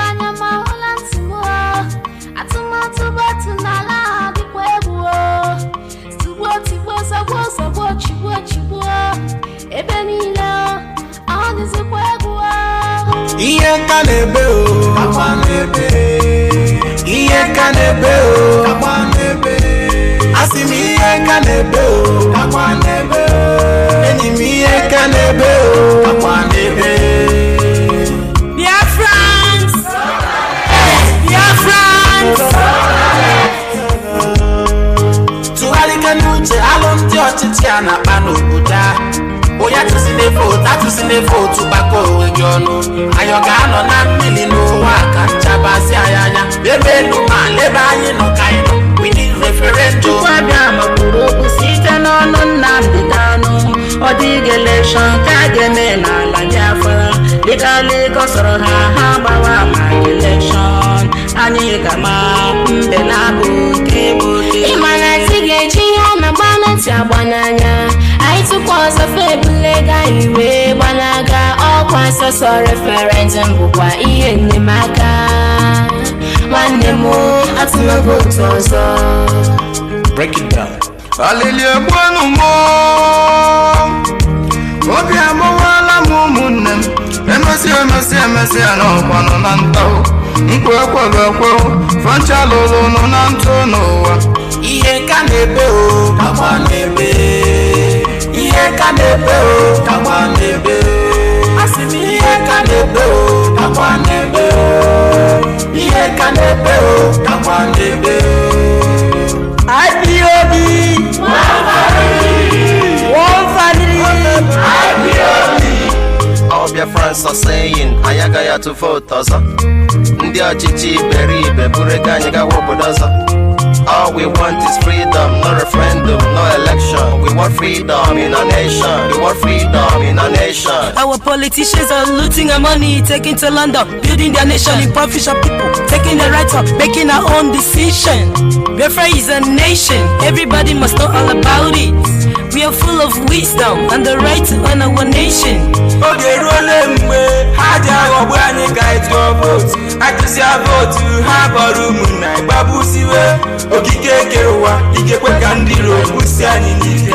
anyama ulantimo Atumatu batu nala dikwebuo Stubo tibo sabo chibo Ebe nile Anizi kwebuo Iye kanebe o Kakwa nebe Iye kanebe o Kakwa nebe Asimi iye kanebe o Kakwa nebe Enimi iye kanebe o Kakwa nebe Biafrans Tuhali kanuche alomti ọchịchị a na-akpa n'obodo Oya tusine vote tubako egionu Ayoga ano na mmili n'ụwa ka nchabasi ayanya Bebe numa lebe anyị nọ kaino We need referendum Tukwabia makuru okwu site n'ọnụ Nnamdi Kanu Ọ dịghị election ka ga-eme n'ala Biafra Dịka gọsọrọ ha gbawa ma election Anyị ga-ama mbe na-abụ kebote Ịmana eti ga-eji ya na gbanati agbananya Anyị tụkwa ọzọ febulega iwe gbanaga ọkwa sọsọ referendum bụkwa ihe nnyemaka Nwanne m atụla votu ọzọ Break it down Alili egbuonu mo Obi amụwala m ụmụnne m Emesi n'ọkwanụ na ntaụ Nkwe fancha lụrụ nọ na ntụ n'ụwa Ihe ka na-ebe o kakwa na-ebe Ihe ka na-ebe o kakwa na-ebe Asị m ihe ka na-ebe o kakwa na-ebe Ihe ka na-ebe o kakwa na-ebe IPOB One family IPOB All Biafrans are saying Ayagaya to vote ọzọ Ndị ọchịchị iberibe buru ego anyị gawa obodo ọzọ All we want is freedom, no referendum, no election. We want freedom in our nation. We want freedom in our nation. Our politicians are looting our money, taking to London, building their nation, impoverish our people, taking the right up, making our own decision. Biafra is a nation, everybody must know all about it. We are full of wisdom and the right to own our nation. Okay, rolling way, Haja Wabani guide your vote. I just have vote to have a room night. Babu Siwe, Okike Kewa, Ike Kandiro, Usiani Nike,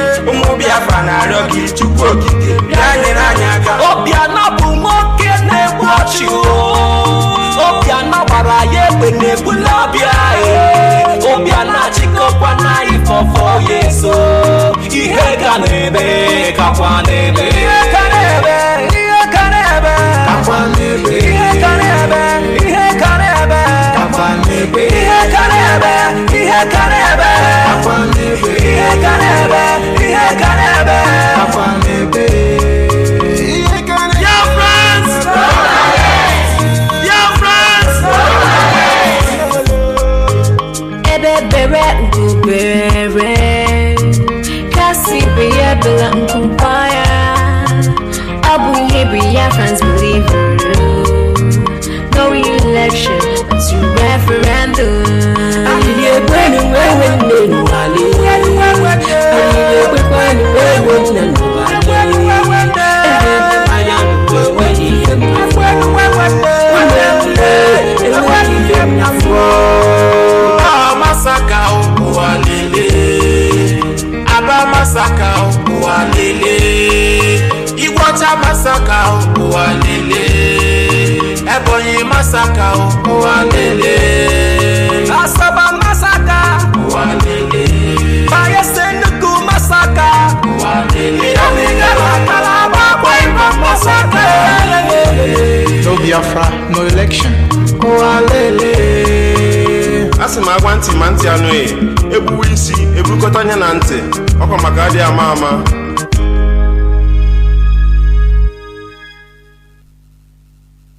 Biafra na Rocky, Chukokike, Yanaka, Obiana Bumoke, ne watch you. Obiana Baraye, when they pull up your Obiana Chiko Panai for Akwanebe, Biafrans believe no election to referendum. Masaka walele, Ebonyi masaka walele, Asaba masaka walele, Bayesenugu masaka walele, masaka. No Biafra, no election walele. Asima agwanti manti anue, ebu isi, ebu kotanya nante, oko magadi ama ama.